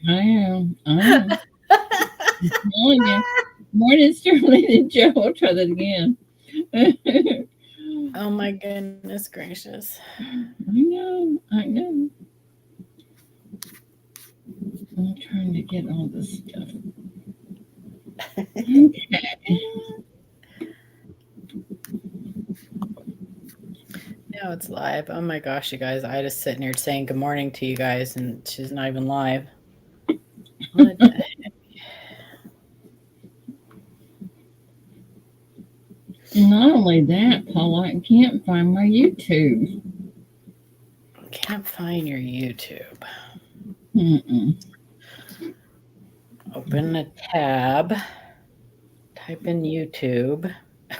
I am. I am. I'm telling you. Morning, Sterling and Joe. I'll try that again. I Oh my goodness gracious. know. I know. I'm trying to get all this stuff. Okay. Now it's live. Oh my gosh, you guys. I just sitting here saying good morning to you guys and she's not even live. What the Not only that, Paula, I can't find my YouTube. can't find your YouTube. Mm-mm. Open a tab. Type in YouTube.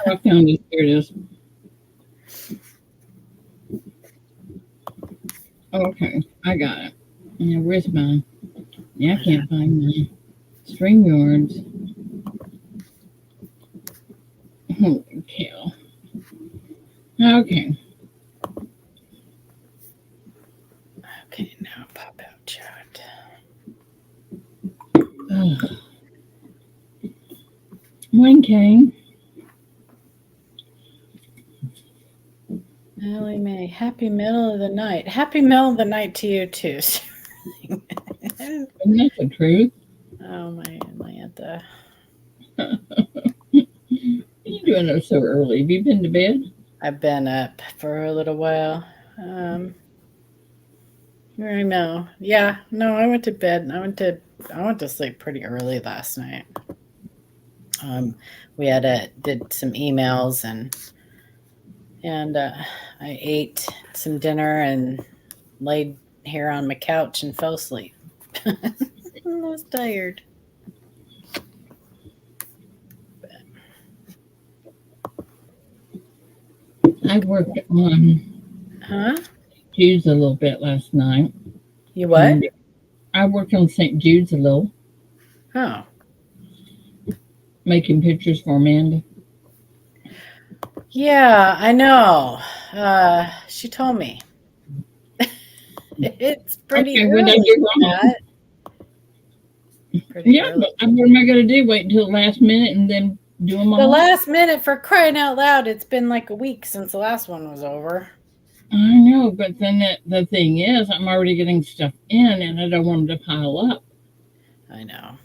Oh, I found it. Here it is. Okay, I got it. Now, where's mine? Yeah, I can't find mine. StreamYards. Holy cow. Okay. Okay, now pop out chat. Ugh. Morning, Kane. Ellie Mae, happy middle of the night. Happy middle of the night to you too. Isn't that the truth? Oh my Atlanta. What are you doing up so early? Have you been to bed? I've been up for a little while. I know. Yeah, no, I went to bed. I went to sleep pretty early last night. We did some emails and I ate some dinner and laid here on my couch and fell asleep. I was tired. I worked on Huh? Jude's a little bit last night. You what? And I worked on St. Jude's a little, Oh. making pictures for Amanda. Yeah, I know. She told me. It's pretty Okay, what did I early do for wrong? that. Pretty Yeah, early. but what am I going to do? Wait until the last minute and then do them The all? last minute, for crying out loud, it's been like a week since the last one was over. I know, but then the thing is, I'm already getting stuff in and I don't want them to pile up. I know.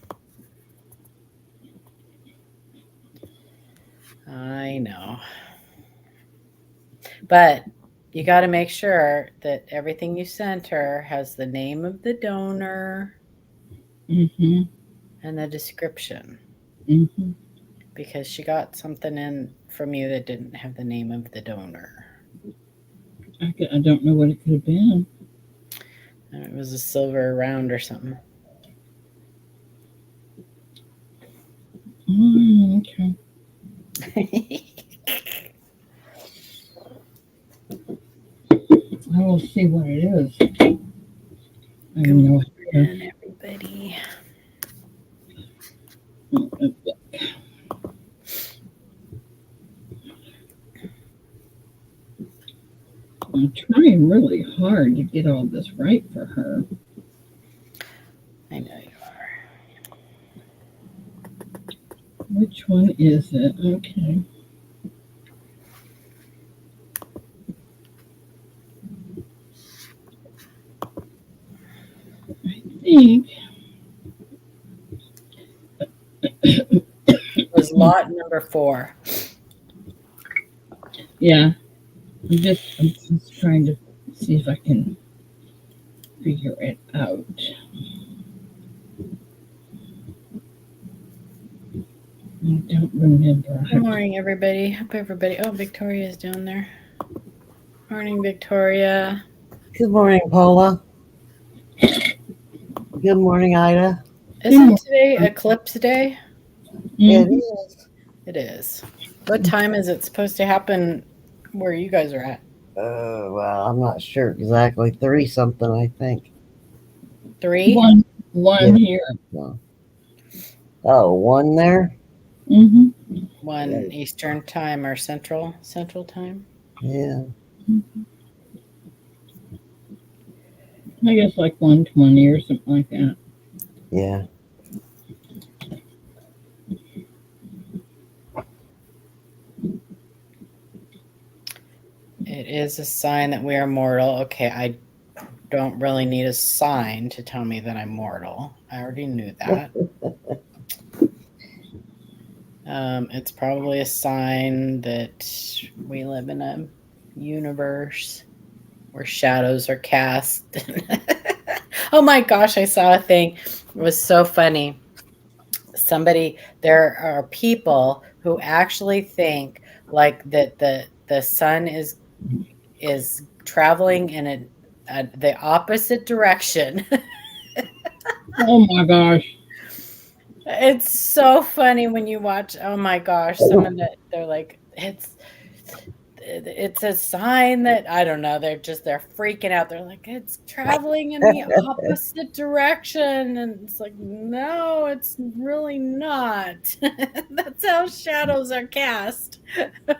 I know. But you got to make sure that everything you sent her has the name of the donor Mm-hmm. and the description, Mm-hmm. because she got something in from you that didn't have the name of the donor. I don't know what it could have been. It was a silver round or something. Okay. I will see what it is. I Good don't know. morning, everybody. I'm trying really hard to get all this right for her. I know you are. Which one is it? Okay. I think It was lot number 4. yeah. I'm just trying to see if I can figure it out. I don't remember. Good morning, everybody. Hope everybody. Oh, Victoria's down there. Morning, Victoria. Good morning, Paula. Good morning, Ida. Isn't today Eclipse Day? It Mhm. is. It is. What time is it supposed to happen where you guys are at? Well, I'm not sure exactly. 3 something, I think. 3? One Yeah. here. Oh, 1 there? Mm-hmm. 1 Eastern time or Central time? Yeah. I guess like 120 or something like that. Yeah. It is a sign that we are mortal. Okay, I don't really need a sign to tell me that I'm mortal. I already knew that. It's probably a sign that we live in a universe where shadows are cast. Oh my gosh, I saw a thing. It was so funny. There are people who actually think like that the sun is traveling in the opposite direction. Oh my gosh. It's so funny when you watch. Oh my gosh, some of the they're like it's a sign that I don't know. They're freaking out. They're like it's traveling in the opposite direction, and it's like no, it's really not. That's how shadows are cast. Oh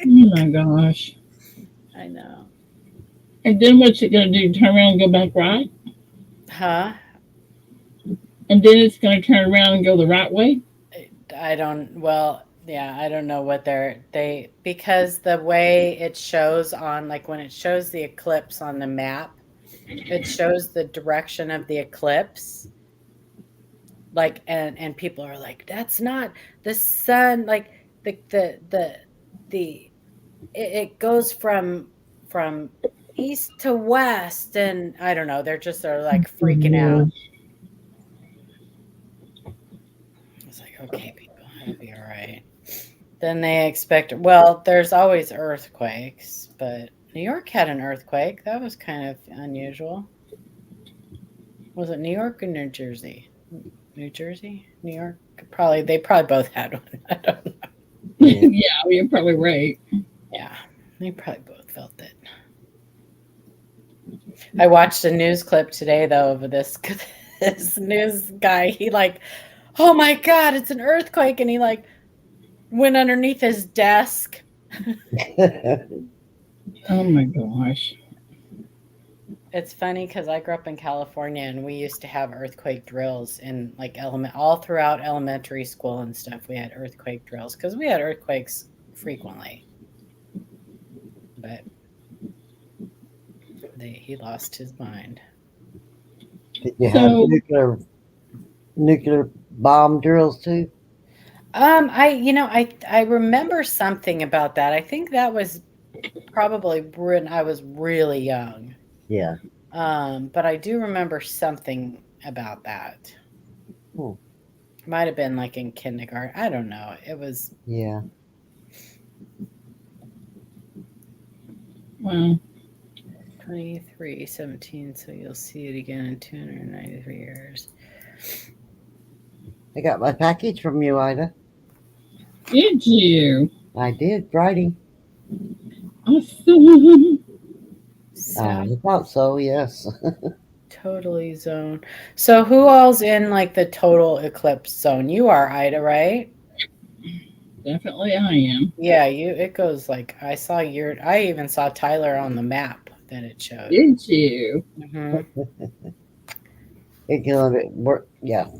my gosh. I know, And then what's it going to do? Turn around and go back right? huh? And then it's going to turn around and go the right way? I don't. Well, yeah, I don't know what they because the way it shows on like when it shows the eclipse on the map, it shows the direction of the eclipse. Like and people are like, that's not the sun. Like the it goes from east to west, and I don't know. They're like freaking out. Mhm. It's like, okay, people, it'll be all right. Then they expect, well, there's always earthquakes, but New York had an earthquake. That was kind of unusual. Was it New York or New Jersey? New Jersey? New York? Probably, they probably both had one. I don't know. Yeah. Yeah, you're probably right. Yeah, they probably both felt it. I watched a news clip today, though, of this news guy. He like, oh my God, it's an earthquake. And he like went underneath his desk. Oh my gosh. It's funny because I grew up in California and we used to have earthquake drills in like all throughout elementary school and stuff. We had earthquake drills because we had earthquakes frequently. But he lost his mind. Did you have So, nuclear bomb drills too? I remember something about that. I think that was probably when I was really young. Yeah. But I do remember something about that. Hmm. Might have been like in kindergarten. I don't know. It was Yeah. wow. 2317, so you'll see it again in 293 years. I got my package from you, Ida. Did you? I did Friday. Awesome. So I thought so, yes. totally zone. So who all's in like the total eclipse zone? You are, Ida, right? Definitely I am. Yeah, it goes like I even saw Tyler on the map that it showed. Did you? Mm-hmm.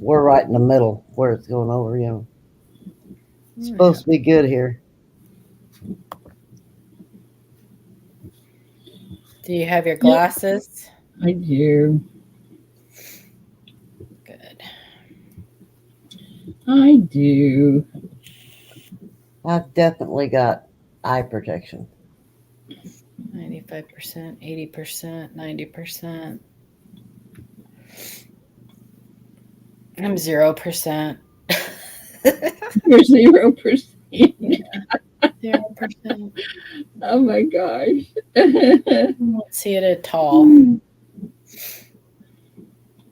We're right in the middle where it's going over, It's supposed to be good here. Do you have your glasses? I do. Good. I do. I've definitely got eye protection. 95%, 80%, 90%. I'm 0%. You're 0%. 0%. Oh my gosh. I don't see it at all.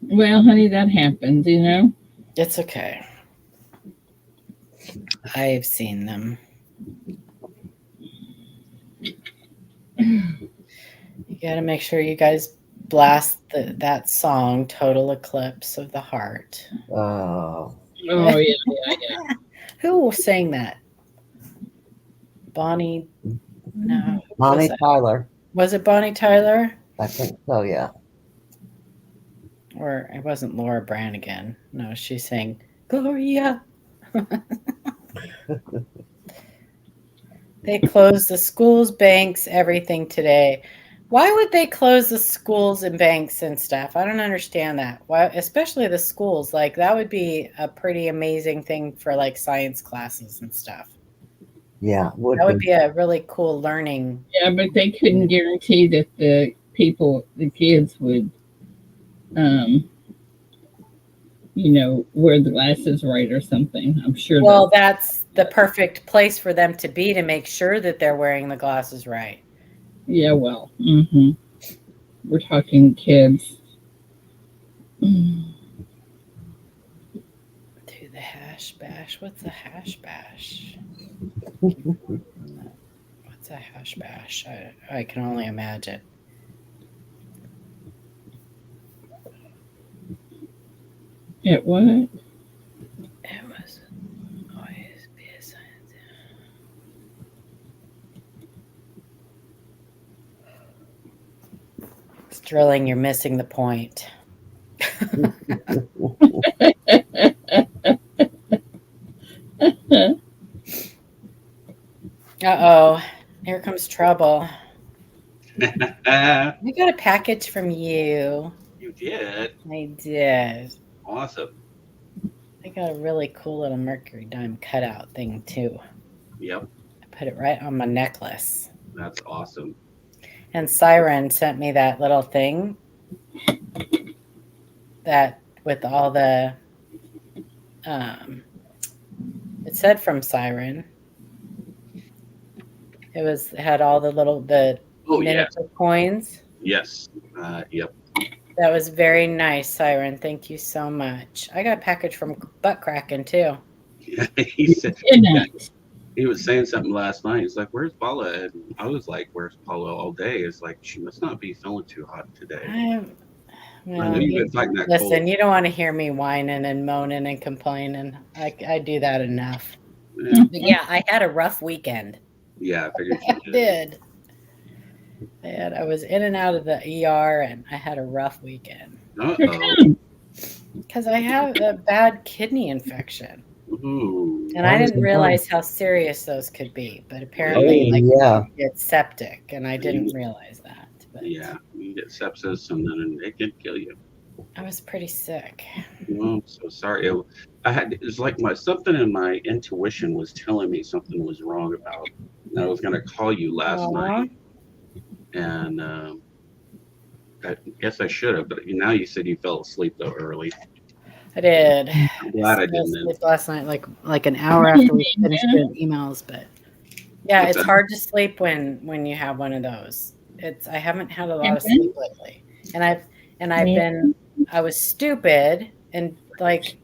Well, honey, that happens, It's okay. I've seen them. You got to make sure you guys blast that song, Total Eclipse of the Heart. Oh. Oh, yeah. Who sang that? Bonnie? No. Bonnie Tyler. Was it Bonnie Tyler? I think so, yeah. Or it wasn't Laura Branigan. No, she's saying, Gloria. They closed the schools, banks, everything today. Why would they close the schools and banks and stuff? I don't understand that. Why, especially the schools? Like that would be a pretty amazing thing for like science classes and stuff. Yeah, That would be a really cool learning. Yeah, but they couldn't guarantee that the kids would, um, wear the glasses right or something. I'm sure. Well, that's the perfect place for them to be to make sure that they're wearing the glasses right. Yeah, well, we're talking kids. To the hash bash. What's a hash bash? What's a hash bash? I can only imagine. It what? It was always be a science. Sterling, you're missing the point. Uh-oh. Here comes trouble. We got a package from you. You did? I did. Awesome. I got a really cool little mercury dime cutout thing, too. Yep. I put it right on my necklace. That's awesome. And Siren sent me that little thing that with all the, it said from Siren. It had all the miniature coins. Yes. Yep. That was very nice, Siren. Thank you so much. I got a package from Butt Kraken too. Yeah, he was saying something last night. He's like, "Where's Paula?" And I was like, "Where's Paula all day?" It's like she must not be feeling too hot today. I know you've been fighting that cold. Listen, you don't want to hear me whining and moaning and complaining. I do that enough. Yeah. But yeah, I had a rough weekend. Yeah, I figured you did. I was in and out of the ER, and I had a rough weekend. Uh-oh. Because I have a bad kidney infection. Ooh. And I didn't realize how serious those could be. But apparently, you get septic, and I didn't realize that. But yeah, you get sepsis, and then it can kill you. I was pretty sick. Well, I'm so sorry. It's like something in my intuition was telling me something was wrong about. And I was going to call you last night, and I guess I should have. But now you said you fell asleep though early. I did. I'm glad I didn't. Sleep last night, like an hour after we finished doing emails. But yeah, it's hard to sleep when you have one of those. I haven't had a lot of sleep lately, and I was stupid and like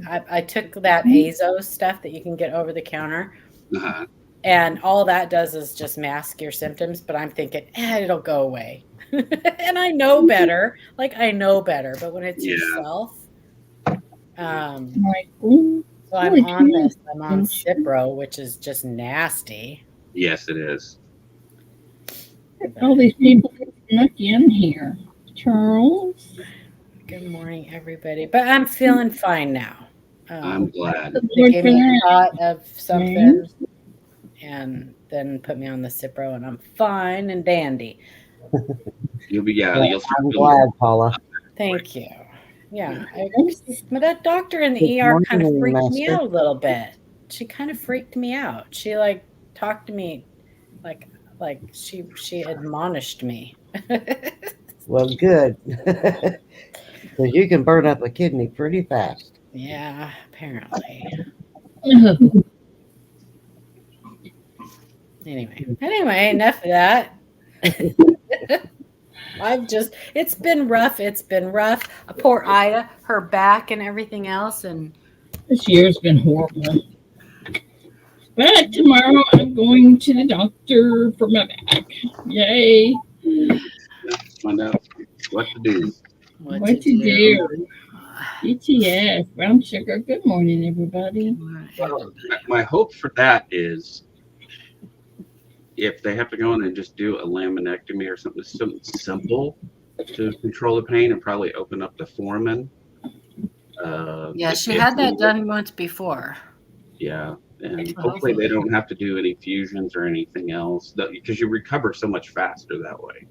I took that Azo stuff that you can get over the counter, and all that does is just mask your symptoms. But I'm thinking, it'll go away, and I know better. But when it's yourself, so I'm on this. I'm on Cipro, which is just nasty. Yes, it is. All these people snuck in here. Charles. Good morning, everybody. But I'm feeling fine now. I'm glad. They gave me a shot of something and then put me on the Cipro, and I'm fine and dandy. You'll be I'm glad, Paula. Thank you. Yeah, but that doctor in the ER kind of freaked me out a little bit. She kind of freaked me out. She talked to me like she admonished me. Well, good. Because you can burn up a kidney pretty fast. Yeah, apparently. Anyway, enough of that. It's been rough. Poor Ida, her back and everything else. And this year's been horrible. But tomorrow I'm going to the doctor for my back. Yay. Find out what to do. What to do. ETF, brown sugar. Good morning, everybody. Well, my hope for that is if they have to go in and just do a laminectomy or something simple, to control the pain and probably open up the foramen. Yeah, she had that done once before. Yeah, and So hopefully they hopefully. don't have to do any fusions or anything else, because you recover so much faster that way.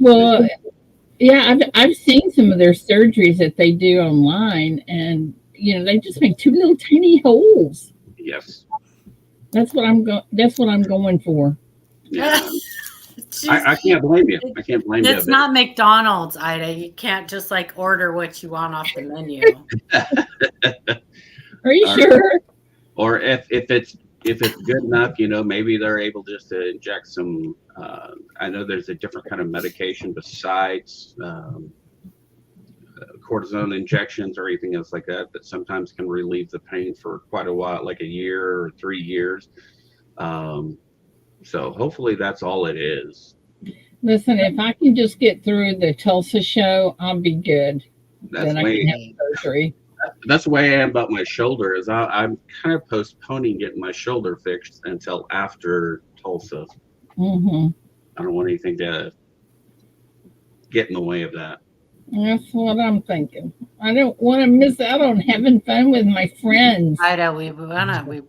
Well, yeah, I've seen some of their surgeries that they do online, and they just make two little tiny holes. Yes. That's what I'm going for. Yeah. I can't blame you. I can't blame you. It's not McDonald's, Ida. You can't just like order what you want off the menu. Are you sure? Or if it's good enough, maybe they're able just to inject some. I know there's a different kind of medication besides cortisone injections or anything else like that sometimes can relieve the pain for quite a while, like a year or 3 years. So hopefully that's all it is. Listen, if I can just get through the Tulsa show, I'll be good. Then I can have surgery. That's the way I am about my shoulder. Is I'm kind of postponing getting my shoulder fixed until after Tulsa. Mm-hmm. I don't want anything to get in the way of that. That's what I'm thinking. I don't want to miss out on having fun with my friends. Ida, we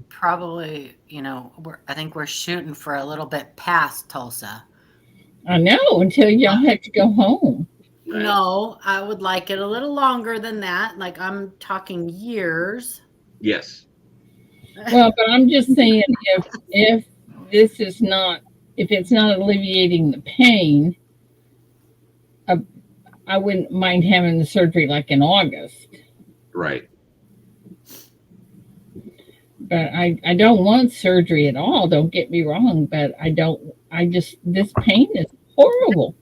probably, I think we're shooting for a little bit past Tulsa. I know, until y'all have to go home. Right. No, I would like it a little longer than that. Like I'm talking years. Yes. Well, but I'm just saying, if it's not alleviating the pain, I wouldn't mind having the surgery like in August. Right. But I don't want surgery at all. Don't get me wrong, but this pain is horrible.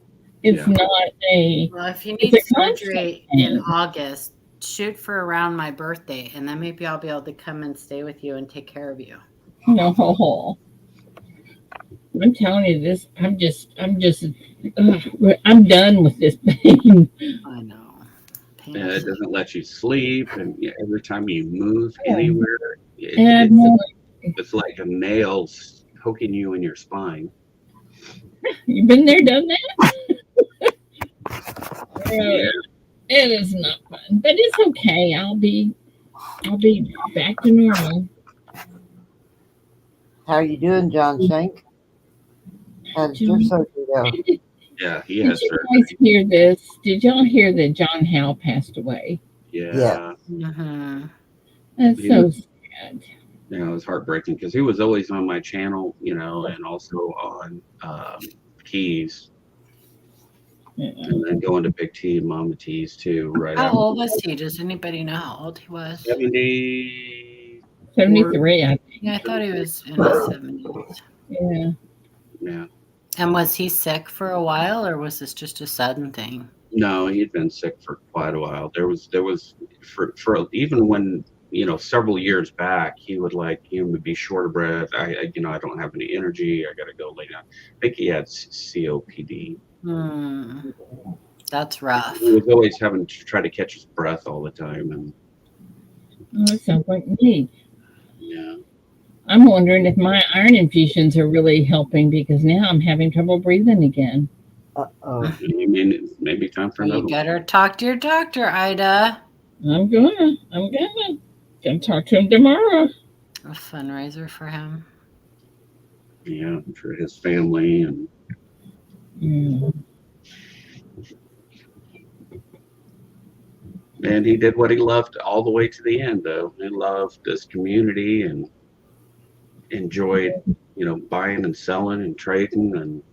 It's not a. Well, if you need surgery in August, shoot for around my birthday, and then maybe I'll be able to come and stay with you and take care of you. No, I'm telling you this. I'm done with this pain. I know. It doesn't let you sleep, and every time you move anywhere, it's like a nail poking you in your spine. You've been there, done that. It is not fun, but it's okay. I'll be back to normal. How are you doing, John Shank? How did your surgery go? Yeah, he has surgery. Did you guys hear this? Did y'all hear that John Howe passed away? Yeah. Mm-hmm. That's so sad. It was heartbreaking because he was always on my channel, and also on Keys. Yeah. And then going to Big T and Mama T's too. Right. How old was he? Does anybody know how old he was? 73, I think. Yeah, I thought he was in his 70s. Yeah. Yeah. And was he sick for a while, or was this just a sudden thing? No, he'd been sick for quite a while. There was for even when several years back, he would be short of breath. I don't have any energy. I got to go lay down. I think he had COPD. That's rough. He was always having to try to catch his breath all the time, and that sounds like me. Yeah. I'm wondering if my iron infusions are really helping because now I'm having trouble breathing again. Uh-oh. Maybe time for another. You better talk to your doctor, Ida. I'm gonna talk to him tomorrow. A fundraiser for him. Yeah, for his family and. And he did what he loved all the way to the end, though. He loved this community and enjoyed, buying and selling and trading and.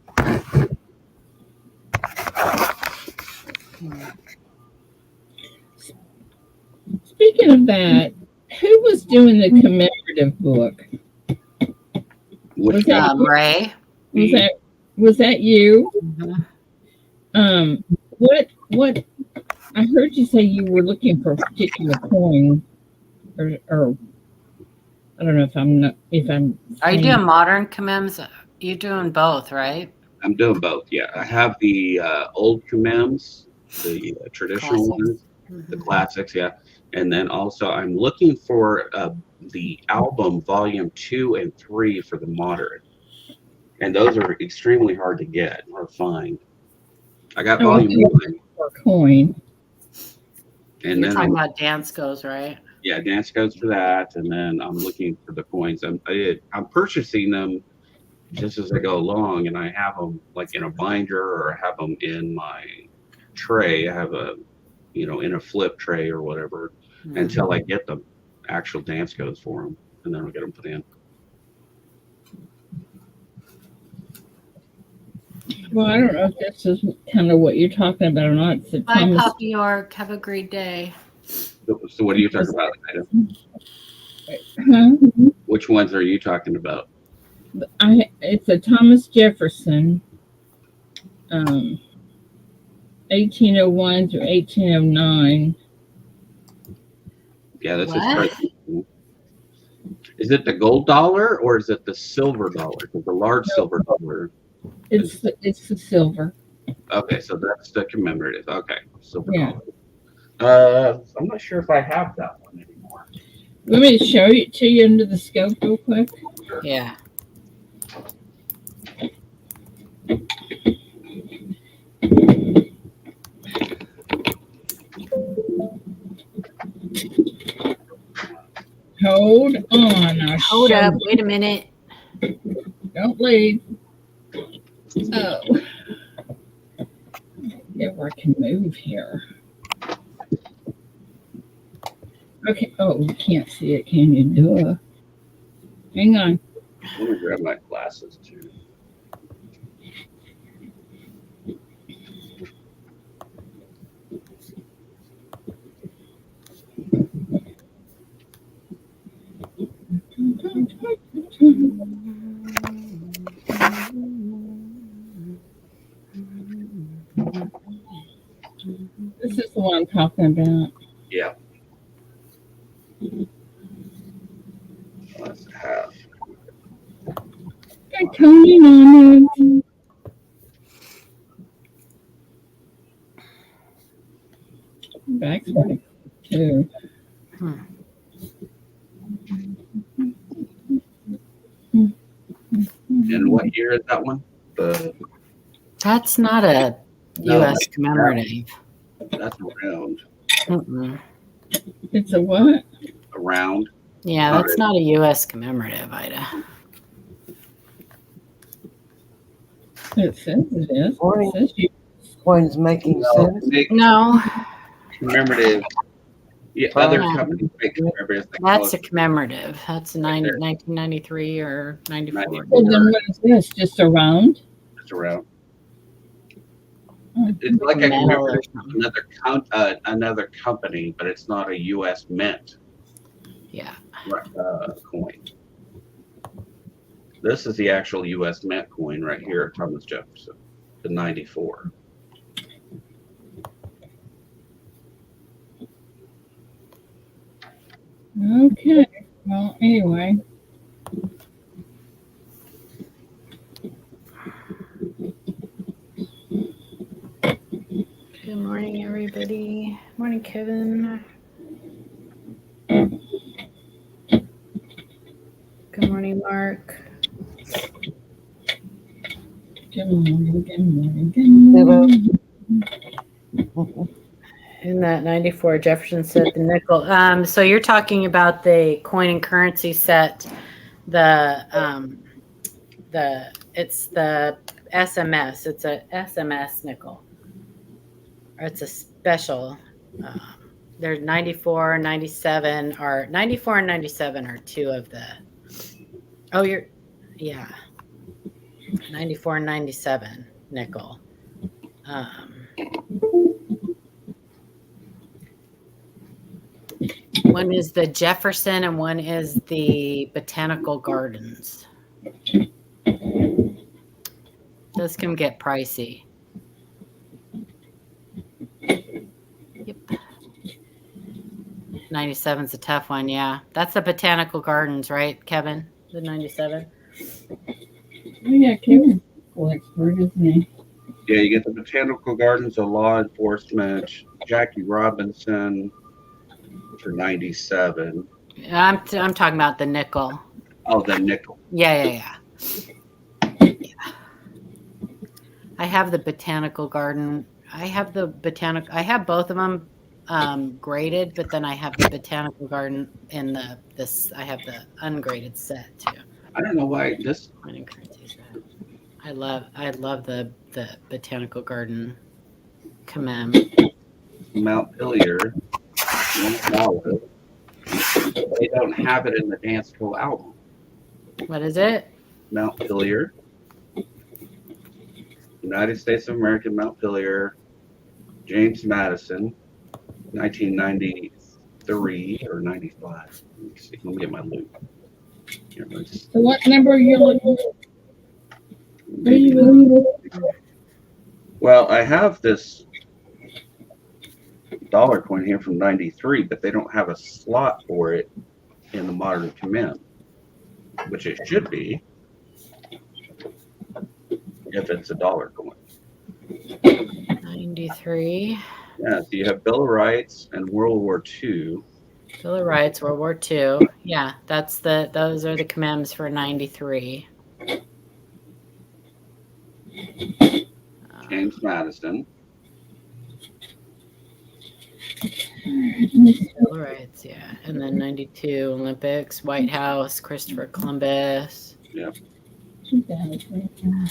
Speaking of that, who was doing the commemorative book? Was that Ray? Was that you? Mm-hmm. What? I heard you say you were looking for a particular coin, or I don't know if I'm. Are you doing modern commems? You're doing both, right? I'm doing both. Yeah, I have the old commems, the traditional ones, the classics. Yeah, and then also I'm looking for the album volume 2 and 3 for the modern, and those are extremely hard to get or find. I got volume 1. coin. And You're then talking about dance goes, right? yeah, dance goes for that, and then I'm looking for the coins. I'm purchasing them just as I go along, and I have them like in a binder or I have them in my tray. I have a in a flip tray or whatever until I get the actual dance goes for them, and then I'll get them put in. Well, I don't know if this is kind of what you're talking about or not. So Bye, Thomas, Papa York. Have a great day. So what are you talking about, Ida? huh? Which ones are you talking about? It's a Thomas Jefferson, 1801 through 1809. Yeah, this What? Is it the gold dollar or is it the silver dollar? Because the large silver dollar. It's the silver. Okay, so that's the commemorative. Okay, silver Yeah. dollar. I'm not sure if I have that one anymore. Let me show it to you under the scope real quick. Yeah. Hold on. Hold up. Wait a minute. Don't leave. Oh. Yeah, I can move here. Okay. Oh, you can't see it, can you? Duh. Hang on. Let me grab my glasses too. This is the one I'm talking about. Yeah. Let's have. Got Tony on it. Back's pretty too. And what year is that one? That's not a U.S. commemorative. That's around. Mm-mm. It's a what? Around. Yeah, that's not a U.S. commemorative, Ida. It says it is. Morning. It says you. Coins making sense. No, Commemorative. Yeah, other companies make commemoratives. that's a commemorative. That's 1993 or 94. Well, then what is this? Just a round? Just around. Oh. It's like a Metal or commemorative, another company, but it's not a U.S. mint Yeah. coin. This is the actual U.S. mint coin right here, Thomas Jefferson, the 94. Okay. Well, anyway. Good morning, everybody. Morning, Kevin. Good morning, Mark. Good morning. Good morning. Good morning. In that 94, Jefferson said the nickel. So you're talking about the coin and currency set. It's the SMS. It's a SMS nickel. Or it's a special. There's 94, 97, or 94 and 97 are two of the. Oh, yeah. 94 and 97 nickel. One is the Jefferson and one is the Botanical Gardens. This can get pricey. Yep. 97's a tough one, yeah. That's the Botanical Gardens, right, Kevin? The 97? Oh, yeah, Kevin's a expert, isn't he? Yeah, you get the Botanical Gardens, the Law Enforcement, Jackie Robinson for 97. I'm talking about the nickel. Oh, the nickel. Yeah. I have the Botanical Garden. I have the botanical. I have both of them graded, but then I have the botanical garden and this. I have the ungraded set too. I don't know why this Pointing currency set. I love the botanical garden commem. Mount Pillier, $1. They don't have it in the Dance Co album. What is it? Mount Pillier, United States of America, Mount Pillier, James Madison, 1993 or 95. Let me see. Let me get my loop. Here, So what number are you looking for? Well, I have this dollar coin here from 93, but they don't have a slot for it in the modern command, which it should be if it's a dollar coin. 93. Yeah, so you have Bill of Rights and World War II. Bill of Rights, World War II. Yeah, those are the commems for 93. James Madison. Bill of Rights, yeah. And then 92 Olympics, White House, Christopher Columbus. Yep. 2000.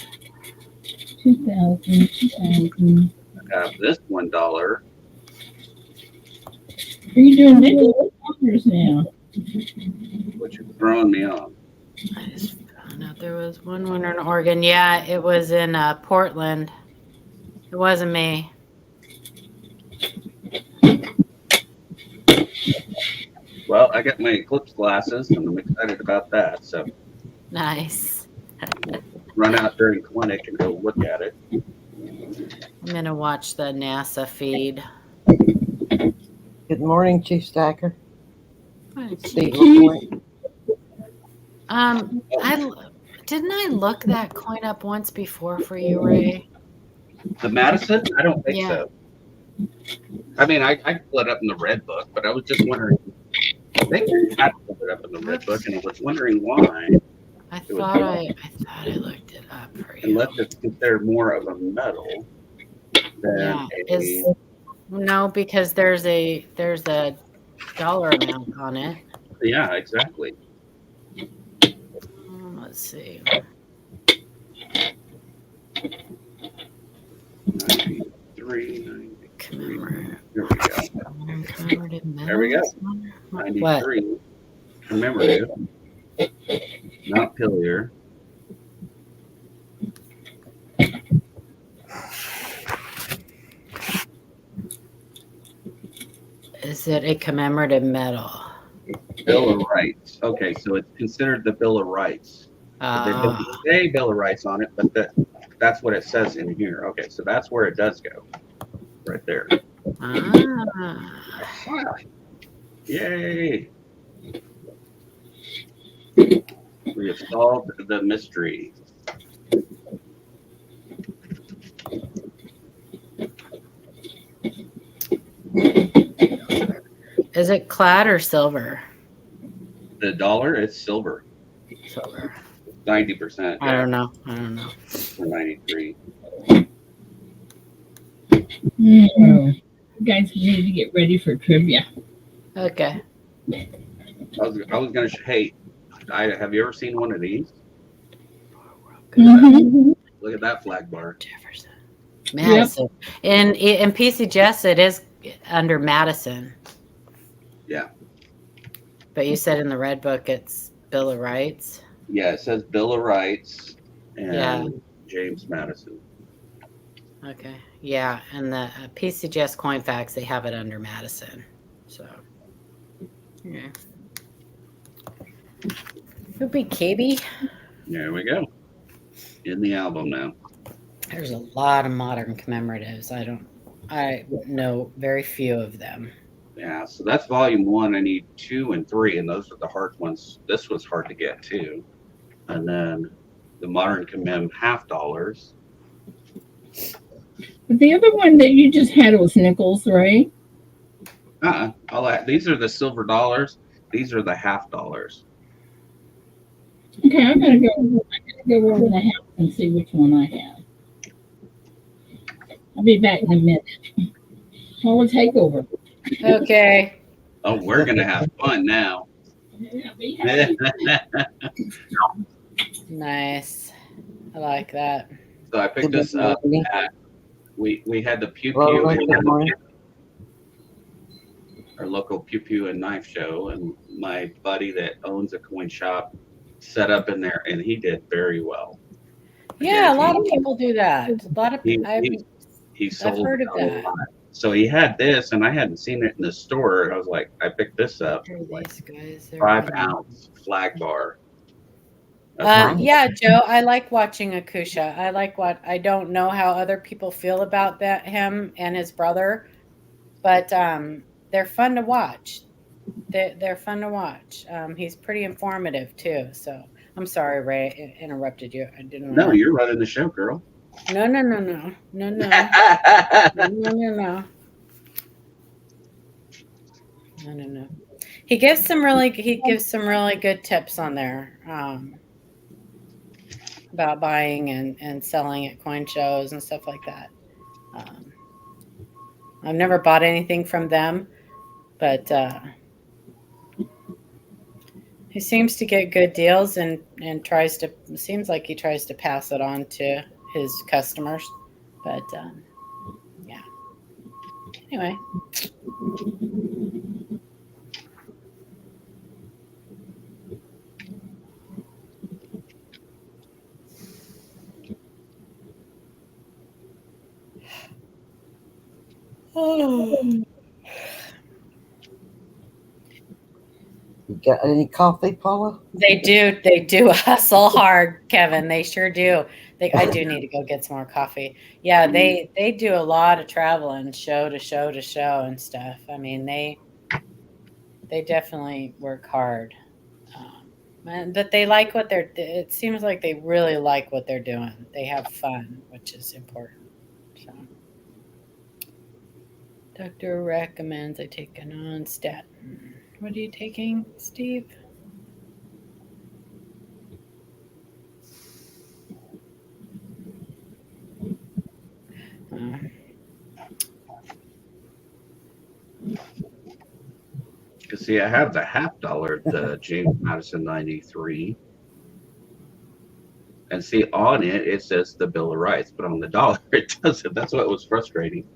2000. I have this $1. Are you doing digital dollars now? Which is throwing me off. I just found out there was one winner in Oregon. Yeah, it was in Portland. It wasn't me. Well, I got my eclipse glasses, and I'm excited about that. So Nice. run out during clinic and go look at it. I'm gonna watch the NASA feed. Good morning, Chief Stacker. Steve Didn't I look that coin up once before for you, Ray? The Madison? I don't think Yeah. so. I mean, I pulled it up in the red book, but I was just wondering. I think I had pulled it up in the red book, and I was wondering why. I thought I looked it up for you. Unless it's considered more of a metal than Yeah, no, because there's a dollar amount on it. Yeah, exactly. Let's see. 93. Commemorative. Here we go. There we go. 93. Commemorative. Mount Pillier. Is it a commemorative medal? Bill of Rights. Okay, so it's considered the Bill of Rights. They don't say Bill of Rights on it, but that's what it says in here. Okay, so that's where it does go. Right there. Yay! We have solved the mystery. Is it clad or silver? The dollar, it's silver. Silver. 90%. I don't know. For 93. You guys need to get ready for trivia. Okay. I was gonna. Hey, have you ever seen one of these? Mm-hmm. Look at that flag bar. Jefferson. Madison. Yep. In PCGS, it is under Madison. Yeah. But you said in the red book it's Bill of Rights. Yeah, it says Bill of Rights and James Madison. Okay. Yeah, and the PCGS coin facts, they have it under Madison. So, yeah. Who'd be KB? There we go. In the album now. There's a lot of modern commemoratives. I know very few of them. Yeah, so that's volume 1. I need 2 and 3, and those are the hard ones. This was hard to get too. And then the modern commem $50. But the other one that you just had was nickels, right? These are the silver dollars. These are the $50. Okay, I'm gonna go over the half and see which one I have. I'll be back in a minute. Paula, take over. Okay. Oh, we're gonna have fun now. Yeah, be happy. Nice. I like that. So I picked this up. We had the Pew Pew Lola, in good morning. our local Pew Pew and knife show, and my buddy that owns a coin shop set up in there, and he did very well. Yeah, a Again, lot of people do that. A lot of he I've he sold heard of a that. lot. So he had this, and I hadn't seen it in the store. I was like, I picked this up. Here, Like these guys. 5-ounce flag bar. That's nice. Yeah, Joe, I like watching Akusha. I like what I don't know how other people feel about him and his brother, but they're fun to watch. They're fun to watch. He's pretty informative too. So I'm sorry, Ray, I interrupted you. I didn't want No, you're running the show, girl. No. No. He gives some really good tips on there about buying and selling at coin shows and stuff like that. I've never bought anything from them, but he seems to get good deals and seems like he tries to pass it on to his customers. But yeah. Anyway. Oh. You got any coffee, Paula? They do hustle hard, Kevin. They sure do. I do need to go get some more coffee. Yeah, they do a lot of traveling, show to show to show and stuff. I mean, they definitely work hard. But they like it seems like they really like what they're doing. They have fun, which is important. So, doctor recommends I take a non-statin. What are you taking, Steve? Because see, I have the $50 at the James Madison 93. And see, on it says the Bill of Rights, but on the dollar it doesn't. That's what was frustrating.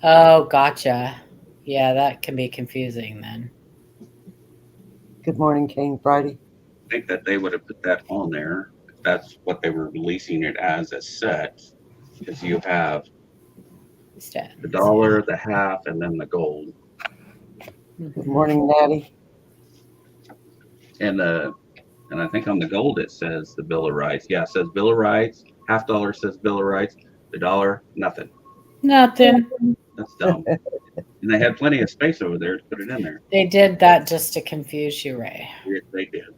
Oh, gotcha. Yeah, that can be confusing then. Good morning, King Friday. I think that they would have put that on there. That's what they were releasing it as a set. Because you have the dollar, the half, and then the gold. Good morning, Natty. And I think on the gold it says the Bill of Rights. Yeah, it says Bill of Rights. $50 says Bill of Rights. The dollar, nothing. Nothing. That's dumb. And they had plenty of space over there to put it in there. They did that just to confuse you, Ray. Yes, they did.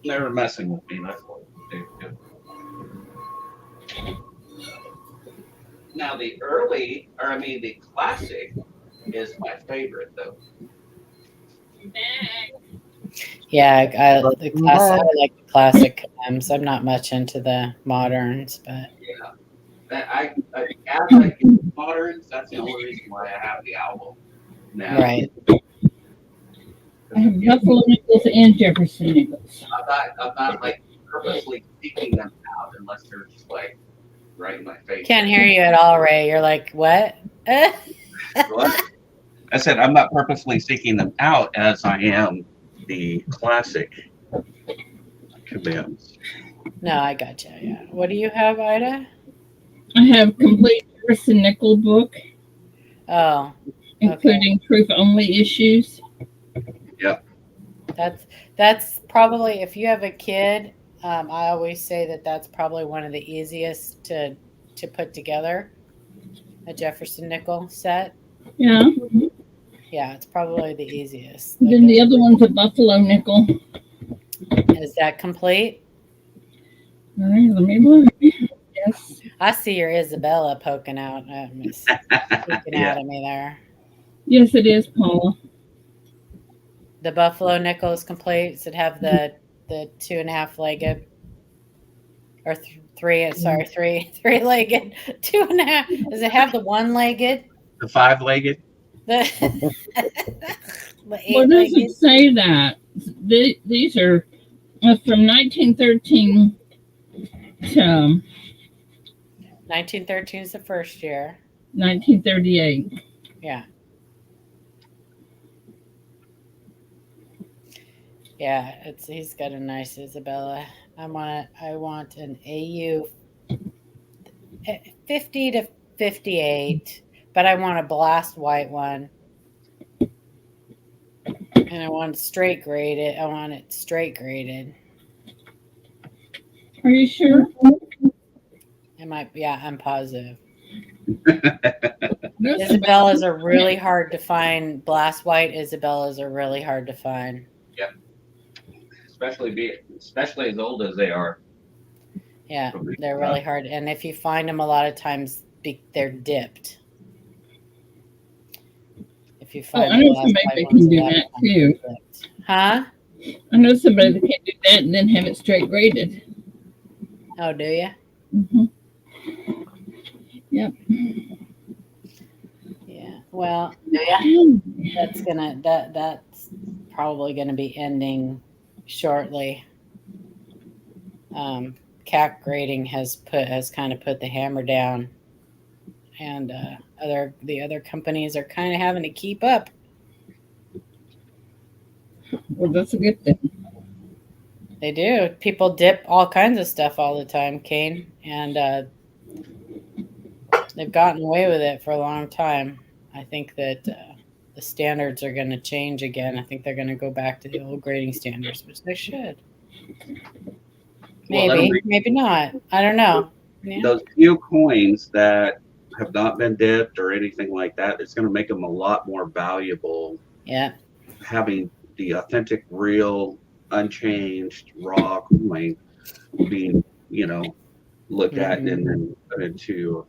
They were messing with me. That's what they did. Now the classic is my favorite though. Yeah, I like the classic M's. I'm not much into the moderns, but yeah, as I get moderns, that's the only reason why I have the album now. Right. I have Buffalo Nickels and Jefferson Nickels. I'm not like purposely seeking them out unless they're just like right in my face. Can't hear you at all, Ray. You're like, what? What? I said I'm not purposely seeking them out as I am the classic commands. No, I gotcha. Yeah. What do you have, Ida? I have complete Jefferson Nickel book, Oh, including proof only issues. Yep. That's probably, if you have a kid, I always say that's probably one of the easiest to put together, a Jefferson Nickel set. Yeah. Yeah, it's probably the easiest. Then the other one's a Buffalo Nickel. Is that complete? All right, let me look. Yes. I see your Isabella poking out at me, peeking out at me there. Yes, it is, Paula. The Buffalo Nickel is complete. Does it have the 2.5 legged or three-legged, 2.5. Does it have the one-legged? The 5-legged? The, the Well, does it 8-legged? say that? These are from 1913 to 1913 is the first year. 1938. Yeah. Yeah, he's got a nice Isabella. I want an AU 50 to 58, but I want a blast white one. And I want it straight graded. Are you sure? I'm positive. There's Isabellas are really hard to find. Blast white Isabellas are really hard to find. Yep. Especially as old as they are. Yeah, they're really hard. And if you find them, a lot of times they're dipped. If you find I know somebody that can do that too. Huh? I know somebody that can do that and then have it straight graded. Oh, do you? Mm-hmm. Yep. Yeah. Well, that's probably gonna be ending shortly. CAC grading has kind of put the hammer down, and the other companies are kind of having to keep up. Well, that's a good thing. They do. People dip all kinds of stuff all the time, Kane, and they've gotten away with it for a long time. I think that the standards are going to change again. I think they're going to go back to the old grading standards, which they should. Maybe, maybe not. I don't know. Yeah. Those few coins that have not been dipped or anything like that, it's going to make them a lot more valuable. Yeah. Having the authentic, real, unchanged, raw coin being, looked at and then put into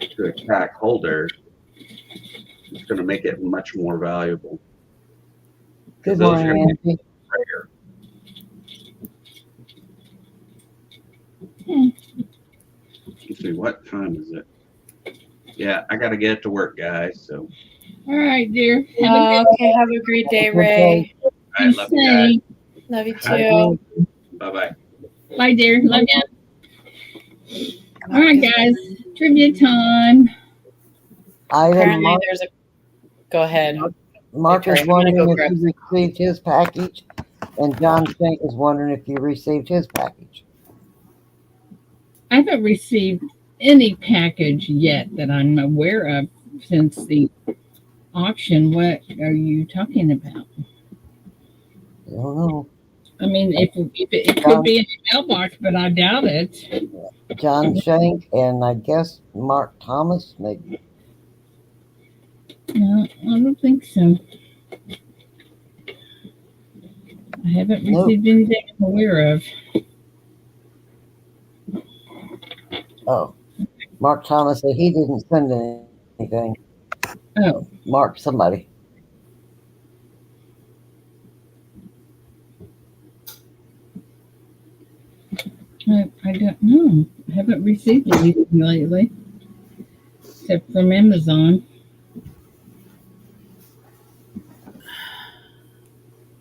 a CAC holder, it's going to make it much more valuable. Good morning, Angie. Let's see, what time is it? Yeah, I got to get to work, guys. So. All right, dear. Have a great day, Ray. All right, love you guys. Love you too. Bye-bye. Bye, dear. Love you. All right, guys. Trivia time. Apparently, Go ahead. Mark is wondering if you received his package, and John Shank is wondering if you received his package. I haven't received any package yet that I'm aware of since the auction. What are you talking about? I don't know. I mean, if it could be in the mailbox, but I doubt it. John Shank and I guess Mark Thomas, maybe. No, I don't think so. I haven't received anything I'm aware of. Oh, Mark Thomas said he didn't send anything. Oh. Mark somebody. I don't know. I haven't received anything lately, except from Amazon.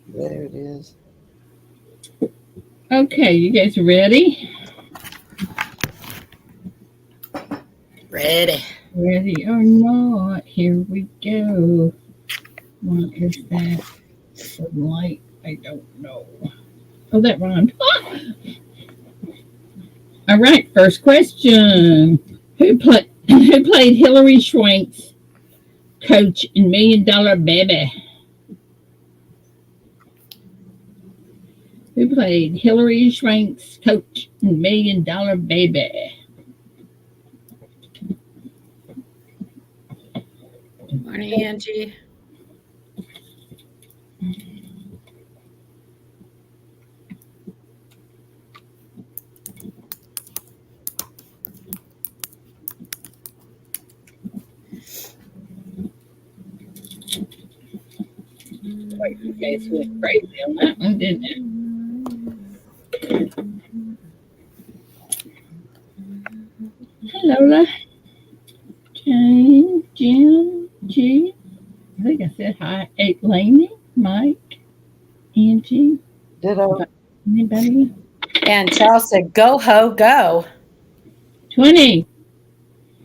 There it is. Okay, you guys ready? Ready. Ready or not, here we go. What is that? The light? I don't know. Oh, that rhymed. Ah! All right, first question. Who played Hillary Swank's coach in $1 Million Baby? Who played Hillary Swank's coach in $1 Million Baby? Morning, Angie. Wait, you guys went crazy on that one, didn't you? Hi, Lola. Jane, Jim, G. I think I said hi. Hey, Laney, Mike, Angie. Ditto. Anybody? And Charles said, go, ho, go. 20.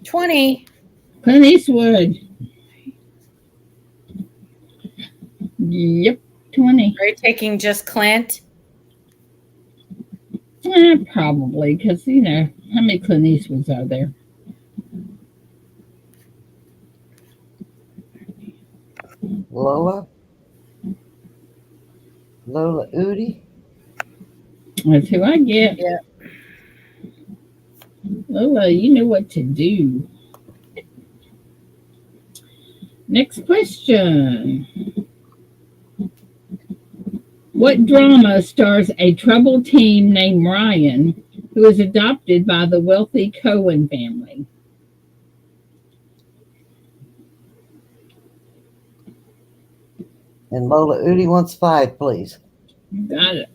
20. Clint Eastwood. Yep, 20. Are you taking just Clint? Probably, because, how many Clint Eastwoods are there? Lola. Lola Udi. That's who I get. Yeah. Lola, you know what to do. Next question. What drama stars a troubled teen named Ryan who is adopted by the wealthy Cohen family? And Lola Udi wants 5, please. Got it.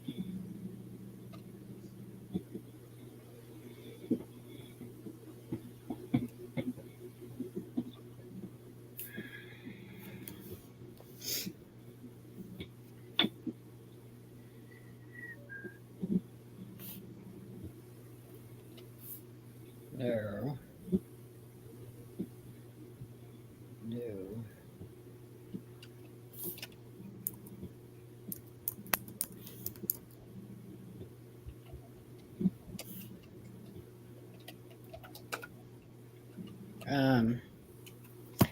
No. No.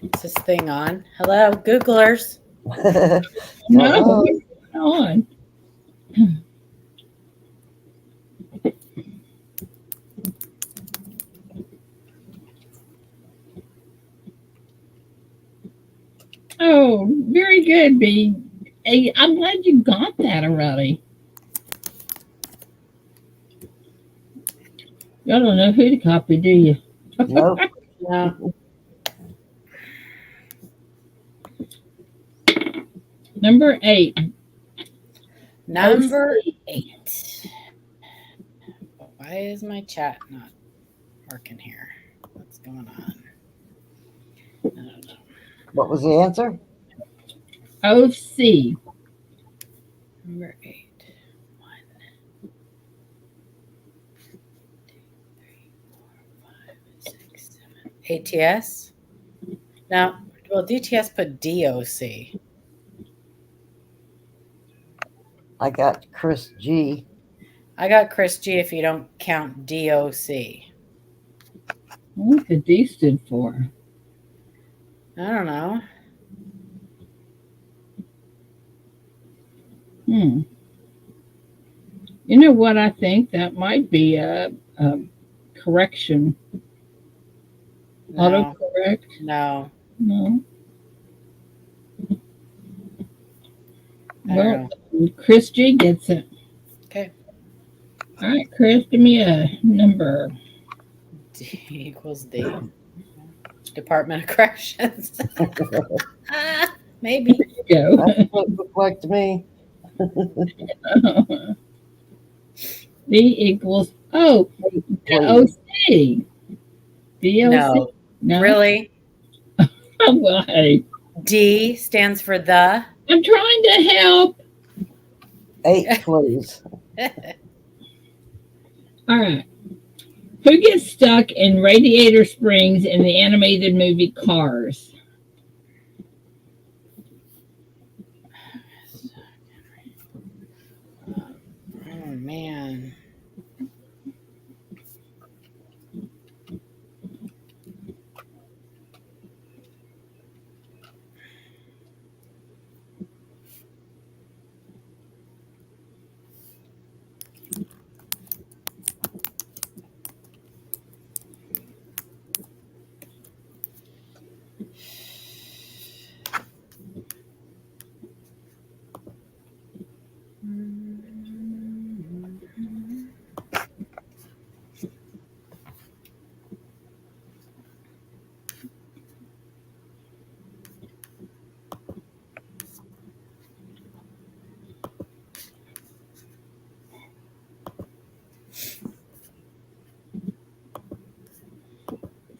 Is this thing on? Hello, Googlers. No, Hello. what's going on? Oh, very good, B. Hey, I'm glad you got that already. Y'all don't know who to copy, do you? Nope. No. Number 8. Number OC. 8. Why is my chat not working here? What's going on? I don't know. What was the answer? OC. Number 8. 1, 2, 3, 4, 5, 6, 7. ATS? Now, well, DTS put DOC. I got Chris G. I got Chris G if you don't count DOC. What's the D stood for? I don't know. Hmm. You know what? I think that might be a correction. No. Autocorrect? No. No. I don't Well, know. Chris G gets it. Okay. All right, Chris, give me a number. D equals D. Department of Corrections. Maybe. Go. That's what it looked like to me. D equals, oh, Please. DOC. DOC. No. No? Really? Oh, well, hey, D stands for the. I'm trying to help. 8, please. All right. Who gets stuck in Radiator Springs in the animated movie Cars? Oh, man.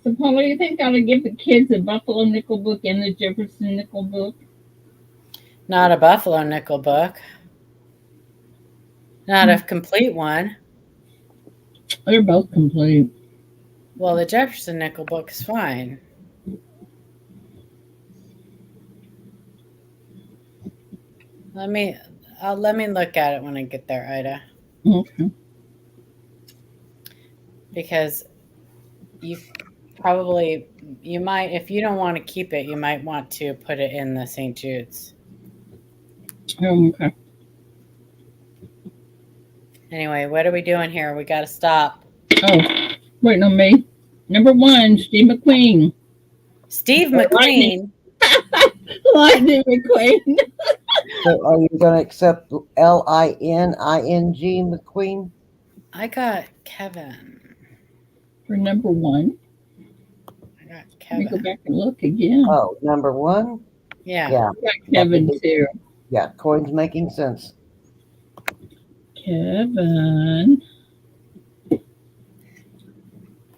So, Paula, you think I ought to give the kids a Buffalo Nickel book and the Jefferson Nickel book? Not a Buffalo Nickel book. Not a complete one. They're both complete. Well, the Jefferson Nickel book is fine. Let me look at it when I get there, Ida. Okay. Because you might, if you don't want to keep it, you might want to put it in the St. Jude's. Okay. Anyway, what are we doing here? We got to stop. Oh, waiting on me. Number 1, Steve McQueen. Steve McQueen. Lightning McQueen. So are you going to accept Lining McQueen? I got Kevin. For number 1. I got Let me go Kevin. back and look again. Oh, number 1? Yeah. Yeah. I got Kevin too. Yeah, coin's making sense. Kevin.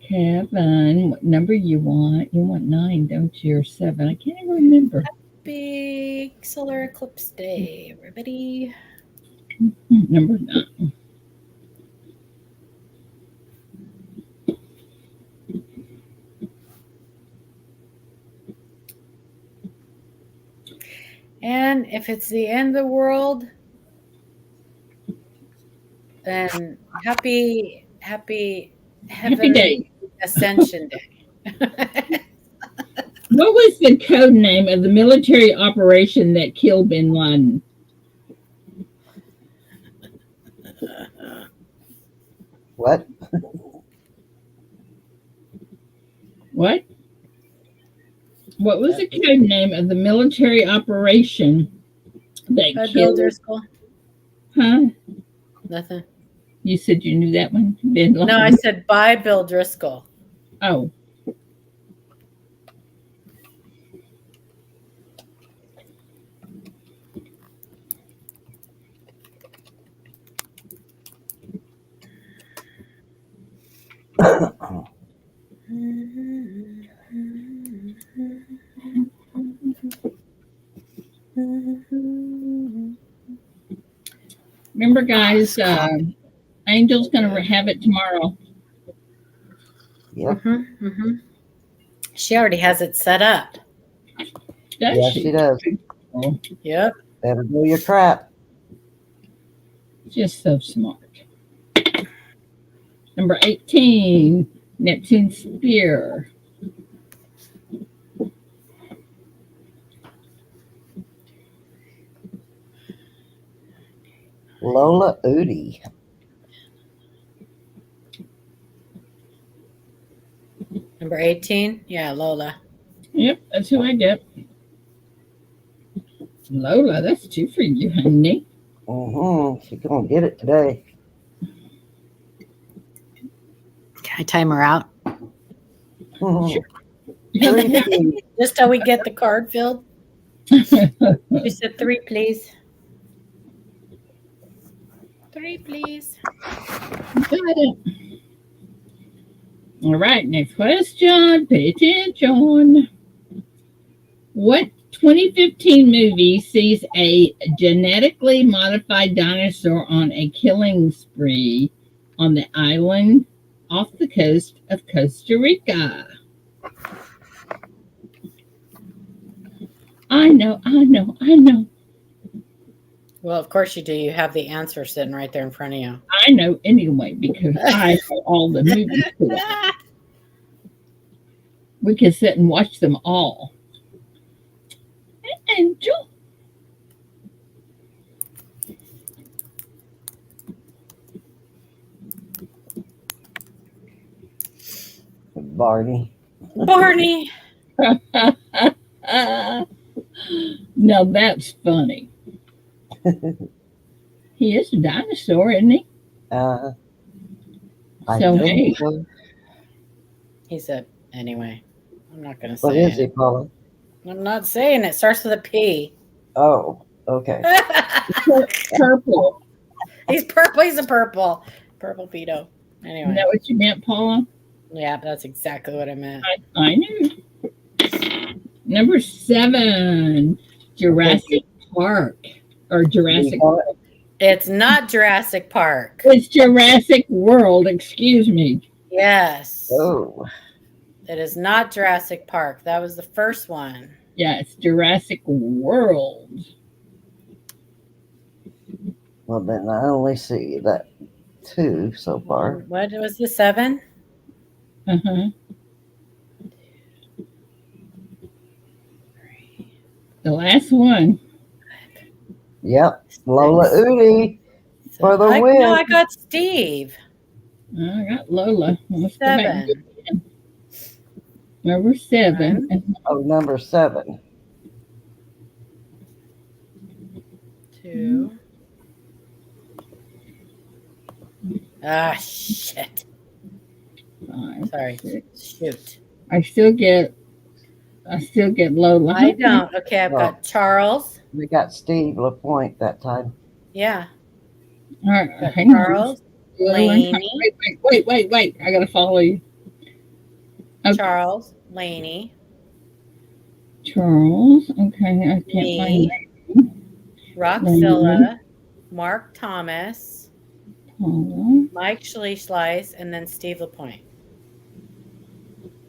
Kevin, what number you want? You want 9, don't you? Or 7? I can't even remember. Big solar eclipse day, everybody. Number 9. And if it's the end of the world, then happy Happy heaven day. ascension day. What was the code name of the military operation that killed bin Laden? What? What? What was the code name of the military operation that Bill killed? Driscoll. Huh? Nothing. You said you knew that one? Bin Laden. No, I said bye, Bill Driscoll. Oh. Remember, guys, Angel's going to have it tomorrow. Yep. She already has it set up. Does Yes, she? she does. Oh, Yep. Better know your crap. just so smart. Number 18, Neptune Spear. Lola Udi. Number 18? Yeah, Lola. Yep, that's who I get. Lola, that's 2 for you, honey. She's going to get it today. Can I time her out? Mhm. Sure. Just till we get the card filled? She said 3, please. 3, please. Got it. All right, next question. Pay attention. What 2015 movie sees a genetically modified dinosaur on a killing spree on the island off the coast of Costa Rica? I know. Well, of course you do. You have the answer sitting right there in front of you. I know anyway because I know all the movies to it. We can sit and watch them all. Angel. Barney. Barney. Now that's funny. He is a dinosaur, isn't he? I So, think hey. so. He said, anyway, I'm not going to What say is it. he, Paula? I'm not saying it. Starts with a P. Oh, okay. Purple. He's purple. He's a purple. Purple pedo. Is Anyway. that what you meant, Paula? Yeah, that's exactly what I meant. I knew. Number 7, Jurassic Park. Or Jurassic. It's not Jurassic Park. It's Jurassic World, excuse me. Yes. Oh, It is not Jurassic Park. That was the first one. Yeah, it's Jurassic World. well, then I only see that 2 so far. What was the 7? Uh-huh. The last one. Yep, Lola Udi for the win. No, I got Steve. I got Lola. Let's go back. 7. Number 7. Oh, number 7. 2. Ah, shit. 5. Sorry. 6. Shoot. I still get Lola. I don't. Okay, I've got Charles. We got Steve LaPointe that time. Yeah. All right, Got hang Charles. on. Laney. Wait. I gotta follow you. Okay. Charles. Laney. Charles. Okay, I can't Me. find Roxilla. Mark Thomas. Paula. Mike Schleisleis, and then Steve LaPointe.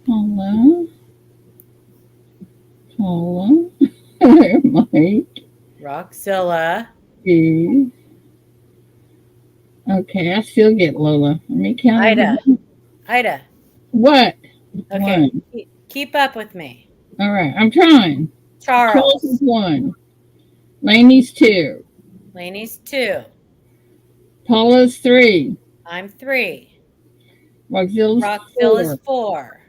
Paula. Mike. Roxilla. Steve. Okay, I still get Lola. Let me count. Ida. What? Okay. 1. Keep up with me. All right, I'm trying. Charles is 1. Laney's 2. Laney's 2. Paula's 3. I'm 3. Roxilla's 4.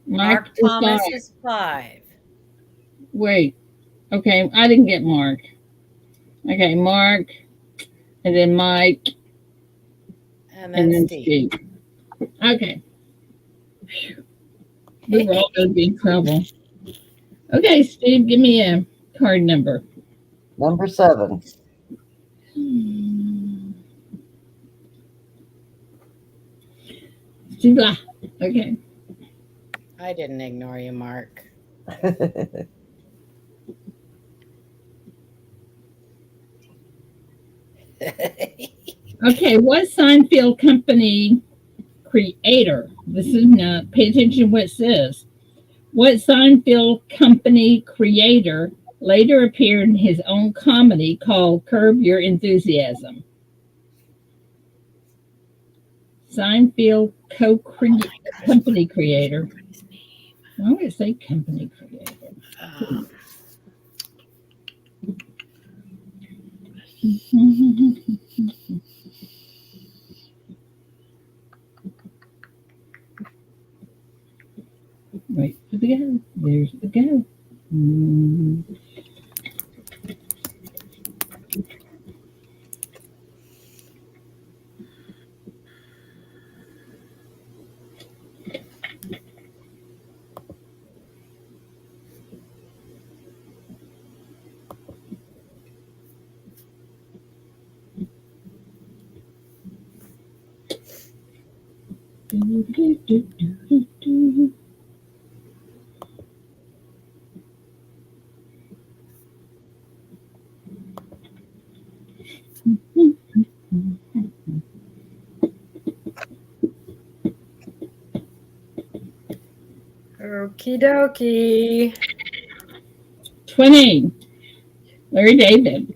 Mark Thomas 5. is 5. Wait. Okay, I didn't get Mark. Okay, Mark, and then Mike, and then Steve. Okay. We were all going to be in trouble. Okay, Steve, give me a card number. Number 7. Steve, okay. I didn't ignore you, Mark. Okay, what Seinfeld company creator? This is not, pay attention to what it says. What Seinfeld company creator later appeared in his own comedy called Curb Your Enthusiasm? Seinfeld company creator. Why would it say company creator? Wait for the go. There's the go. Okie dokie. 20. Larry David.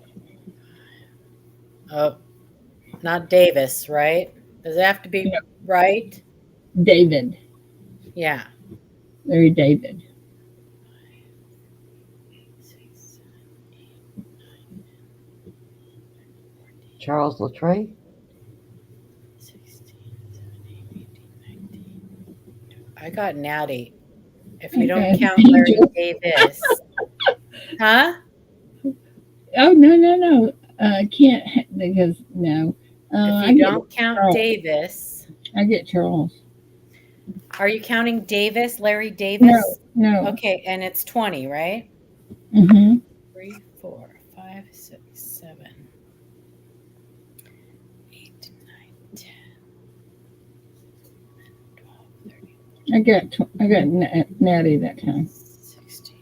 Oh, not Davis, right? Does it have to be right? David. Yeah. Larry David. Charles Latreille. 16, 17, 18, 19. I got Natty. If you don't count Larry Davis. Huh? Oh, no. I can't because, no. If you don't count Charles. Davis. I get Charles. Are you counting Davis, Larry Davis? No. Okay, and it's 20, right? Mm-hmm. 3, 4, 5, 6, 7, 8, 9, 10, Natty that time. 16,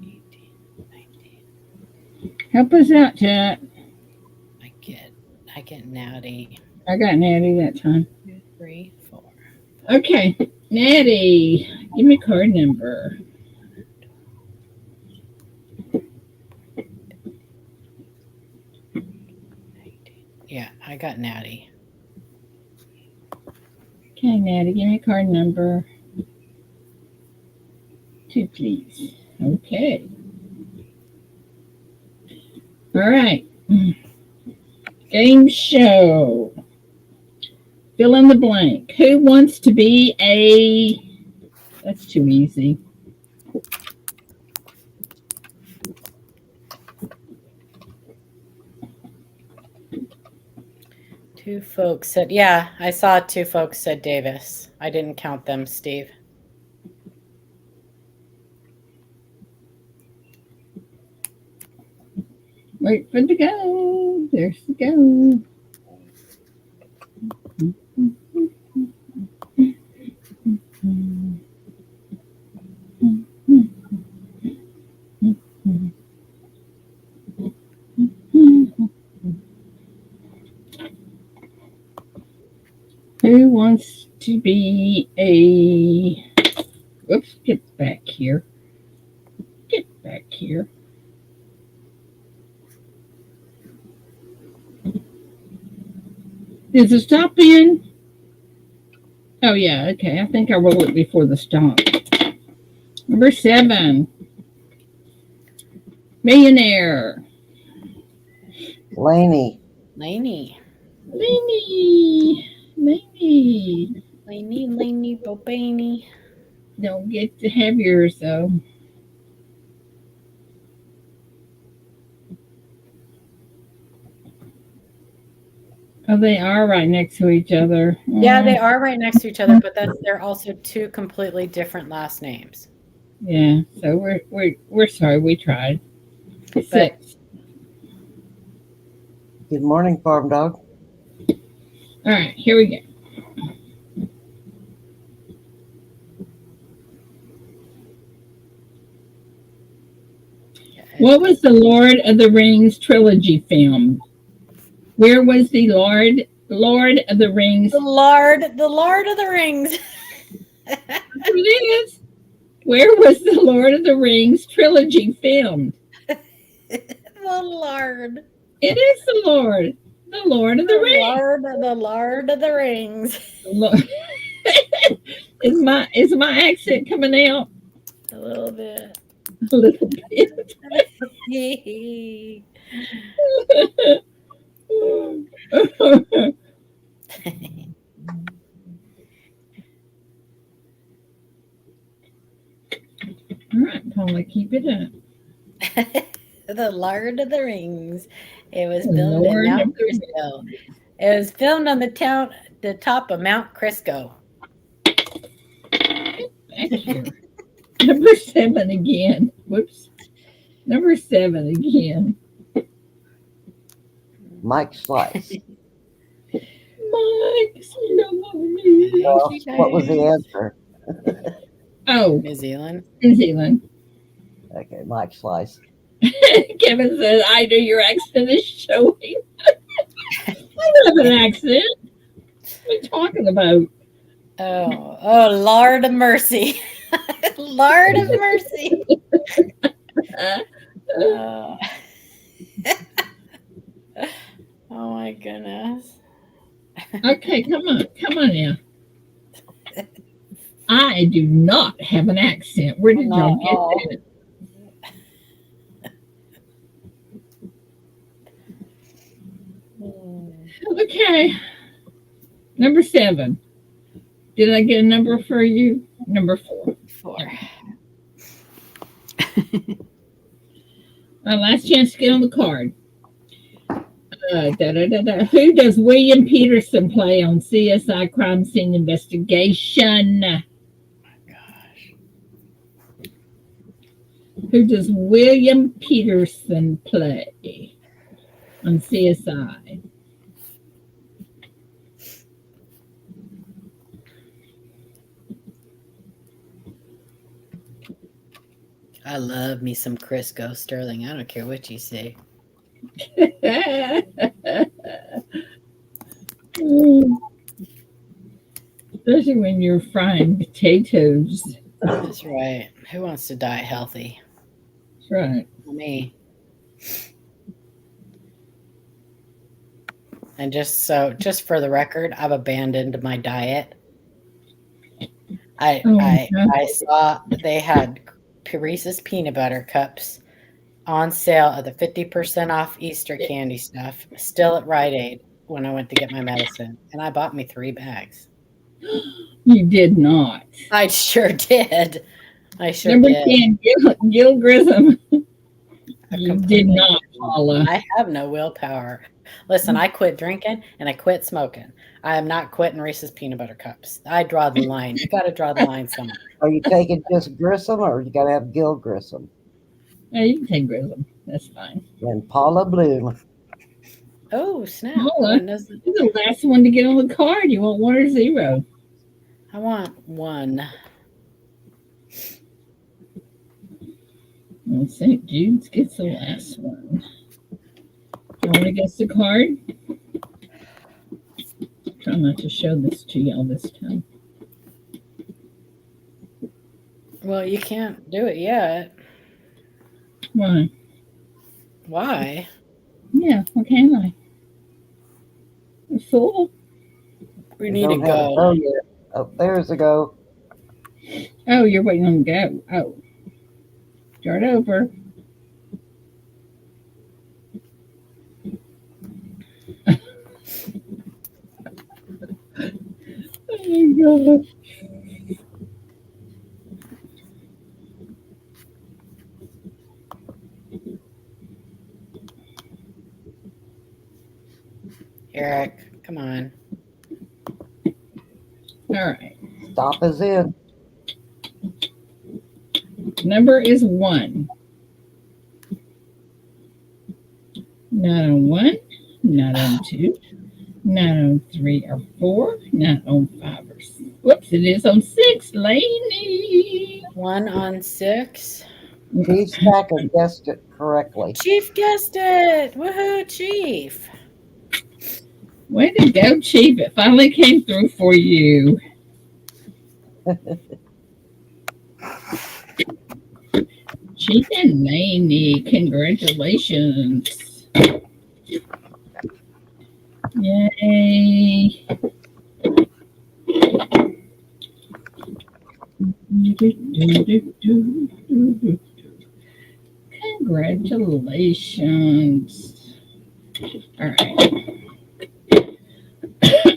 18, 19. Help us out, chat. I get Natty. I got Natty that time. 2, 3, 4. Okay, Natty, give me card number. Yeah, I got Natty. Okay, Natty, give me card number 2, please. Okay. All right. Game show. Fill in the blank. Who wants to be a... That's too easy. Two folks said, yeah, I saw 2 folks said Davis. I didn't count them, Steve. Wait for it to go. There's the go. Who wants to be a... Whoops, get back here. Get back here. Is the stop in? Oh, yeah, okay. I think I roll it before the stop. Number 7. Millionaire. Laney. Laney. Laney, Bobaney. Don't get to have yours, though. Oh, they are right next to each other. Yeah, they are right next to each other, but they're also 2 completely different last names. Yeah, so we're sorry. We tried. 6. Good morning, Farm Dog. All right, here we go. What was the Lord of the Rings trilogy filmed? Where was the Lord of the Rings? The Lord of the Rings. It is. Where was the Lord of the Rings trilogy filmed? The Lord. It is the Lord. The Lord of the Rings. The Lord of the Rings. Lord. Is my accent coming out? A little bit. A little bit. All right, Paula, keep it up. The Lord of the Rings. It was The filmed Lord in of Mount the Rings. Crisco. It was filmed on the top of Mount Crisco. Back here. Number 7 again. Whoops. Number 7 again. Mike Slice. Mike Slice. Well, what was the answer? Oh, New Zealand. New Zealand. Okay, Mike Slice. Kevin says, I know your accent is showing. I don't have an accent. What are you talking about? Oh, Lord of mercy. Lord of mercy. Oh my goodness. Okay, come on now. I do not have an accent. Where did y'all get that? Okay. Number 7. Did I get a number for you? Number 4. 4. My last chance to get on the card. Who does William Peterson play on CSI Crime Scene Investigation? Oh my gosh. Who does William Peterson play on CSI? I love me some Crisco Sterling. I don't care what you say. Especially when you're frying potatoes. That's right. Who wants to die healthy? That's right. Me. And just for the record, I've abandoned my diet. I saw they had Reese's peanut butter cups on sale at the 50% off Easter candy stuff, still at Rite Aid when I went to get my medicine, and I bought me 3 bags. You did not. I sure did. I sure Number did. 10, Gil Grissom. I You did completely not, Paula. I have no willpower. Listen, I quit drinking and I quit smoking. I am not quitting Reese's peanut butter cups. I draw the line. You got to draw the line somewhere. Are you taking just Grissom or you got to have Gil Grissom? No, you can take Grissom. That's fine. And Paula Bloom. Oh, snap. Paula, you're the last one to get on the card. You want 1 or 0? I want 1. Well, St. Jude's gets the last one. You want to guess the card? Try not to show this to y'all this time. Well, you can't do it yet. Why? Why? Yeah, what can I? A fool? We need to go. Oh, yeah. Oh, there's a go. Oh, you're waiting on go. Oh. Start over. Oh my God. Eric, come on. All right. Stop us in. Number is 1. Not on 1, not on 2, not on 3 or 4, not on 5 or 6. Whoops, it is on 6, Lainey. 1 on 6. Chief Stacker guessed it correctly. Chief guessed it. Woohoo, Chief. Way to go, Chief. It finally came through for you. Chief and Lainey, congratulations. Yay. Congratulations. All right.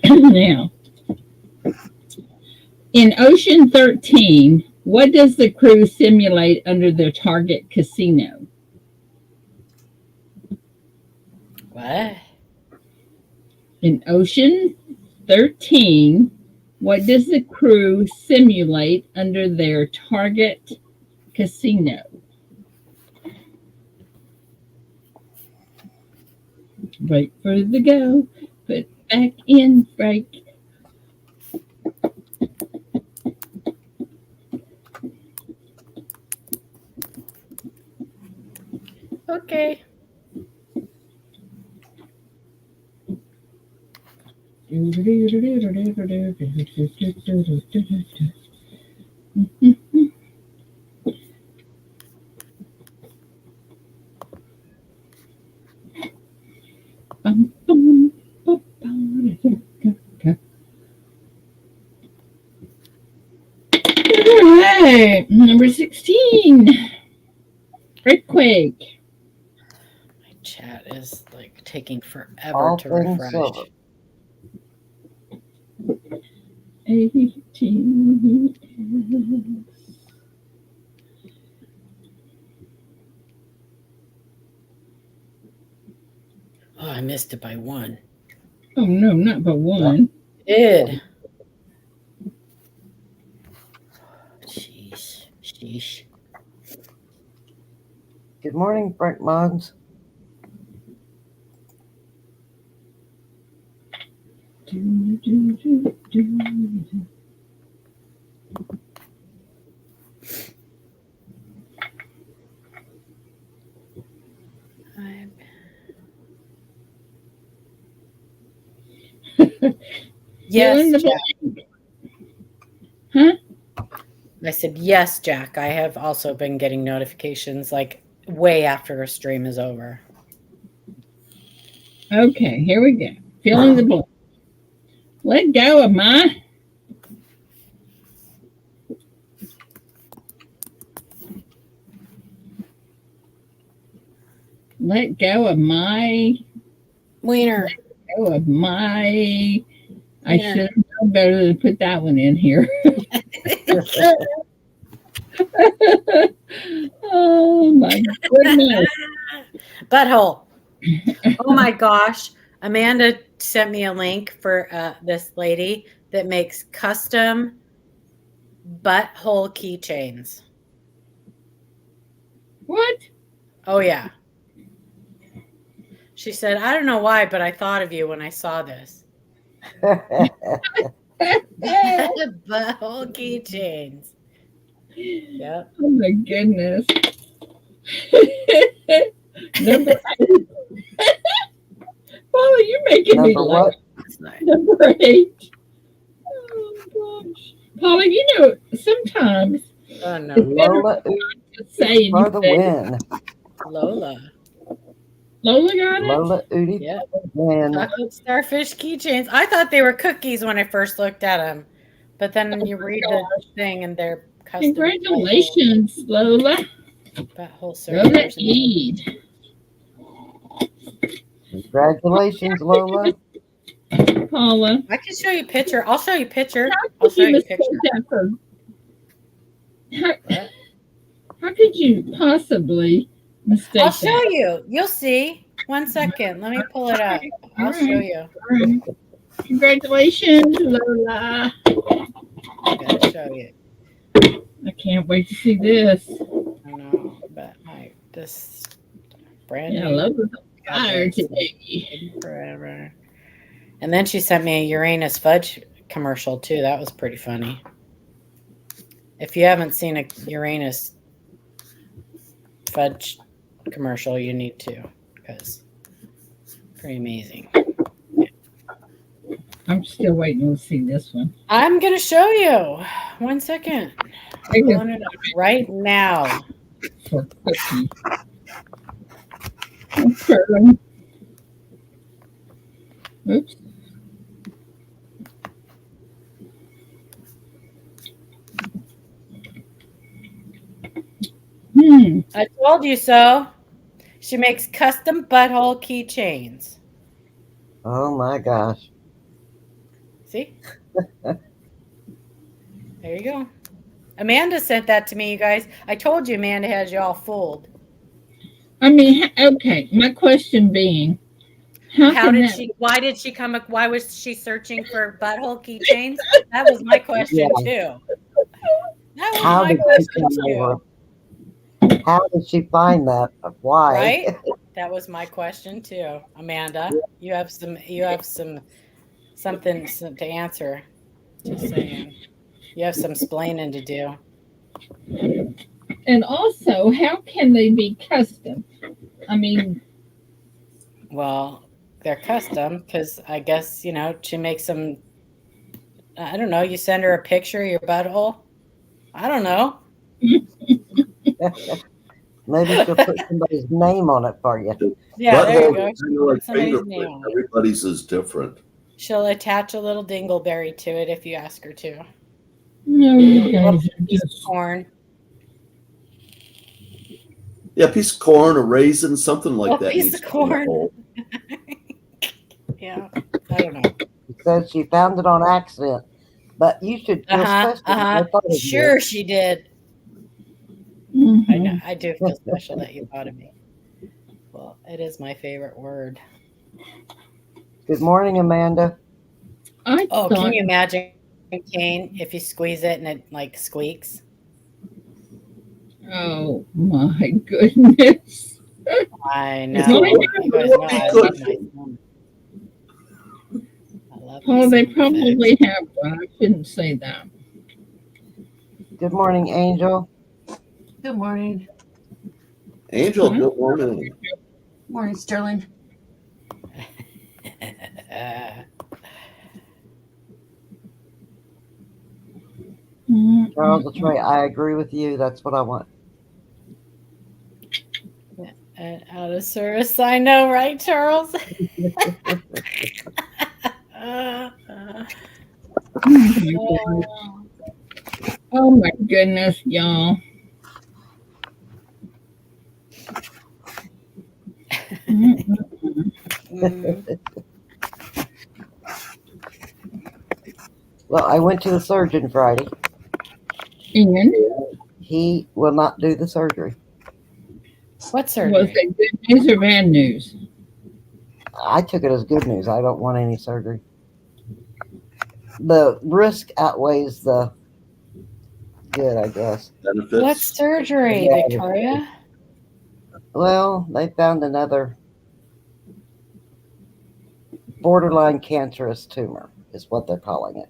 Now, in Ocean 13, what does the crew simulate under their target casino? What? In Ocean 13, what does the crew simulate under their target casino? Wait for the go. Put back in break. Okay. All right, number 16. Earthquake. My chat is like taking forever All to things refresh. silver. 18. Oh, I missed it by 1. Oh no, not by 1. Did. Sheesh. Good morning, Frank Mons. Yes, the Jack. blank. Huh? I said, yes, Jack. I have also been getting notifications like way after a stream is over. Okay, here we go. Fill in the blank. Let go of my. Let go of my. Wiener. Go of my. I Wiener. should have known better to put that one in here. Oh my goodness. Butthole. Oh my gosh. Amanda sent me a link for this lady that makes custom butthole keychains. What? Oh, yeah. She said, I don't know why, but I thought of you when I saw this. Butthole keychains. Yep. Oh my goodness. Number 8. Paula, you're making me Number laugh. what? Number 8. Oh gosh. Paula, you know, sometimes Oh, no. it's better Lola to say for the anything. win. Lola. Lola got it? Lola Udi Yep. for the win. Chocolate starfish keychains. I thought they were cookies when I first looked at them. But then you read the thing and they're custom. Congratulations, Lola. Butthole Lola servers. Eid. Congratulations, Lola. Paula. I can show you a picture. I'll show you a picture. How I'll could show you you a mistake picture. that for? What? How could you possibly mistake I'll show that? you. You'll see. 1 second. Let me pull it up. I'll show you. All right. Congratulations, Lola. I gotta show you. I can't wait to see this. I know, but this brand Yeah, new. Lola's on fire today. Forever. And then she sent me a Uranus fudge commercial too. That was pretty funny. If you haven't seen a Uranus fudge commercial, you need to, because pretty amazing. I'm still waiting to see this one. I'm gonna show you. 1 second. I'm pulling it up right now. For cookie. Okay. Oops. I told you so. She makes custom butthole keychains. Oh my gosh. See? There you go. Amanda sent that to me, you guys. I told you Amanda has you all fooled. I mean, okay. My question being, Why did she come up? Why was she searching for butthole keychains? That was my question too. That was How my did she question come too. over? How did she find that? Why? Right? That was my question too, Amanda. You have something to answer. Just saying. You have some splaining to do. And also, how can they be custom? I mean, well, they're custom because I guess, she makes them. I don't know. You send her a picture of your butthole. I don't know. Maybe she'll put somebody's name on it for you. Yeah, there you go. Like everybody's is different. She'll attach a little dingleberry to it if you ask her to. no, you guys are Piece of just corn. Yeah, a piece of corn, a raisin, something like A that. piece of corn. Yeah, I don't know. She says she found it on accident, but you should feel special. I thought of you. Sure, she did. I know. I do feel special that you thought of me. Well, it is my favorite word. Good morning, Amanda. Can you imagine, Kane, if you squeeze it and it like squeaks? Oh my goodness! I know. You guys know I love my phone. Well, they probably have one. I shouldn't say that. Good morning, Angel. Good morning. Angel, good morning. Morning, Sterling. Charles Trey, I agree with you. That's what I want. Out of service, I know, right, Charles? Oh my goodness, y'all. Well, I went to the surgeon Friday. And He will not do the surgery. What was surgery? it good news or bad news? I took it as good news. I don't want any surgery. The risk outweighs the good, I guess. Benefits. What surgery, Yeah. Victoria? Well, they found another borderline cancerous tumor, is what they're calling it.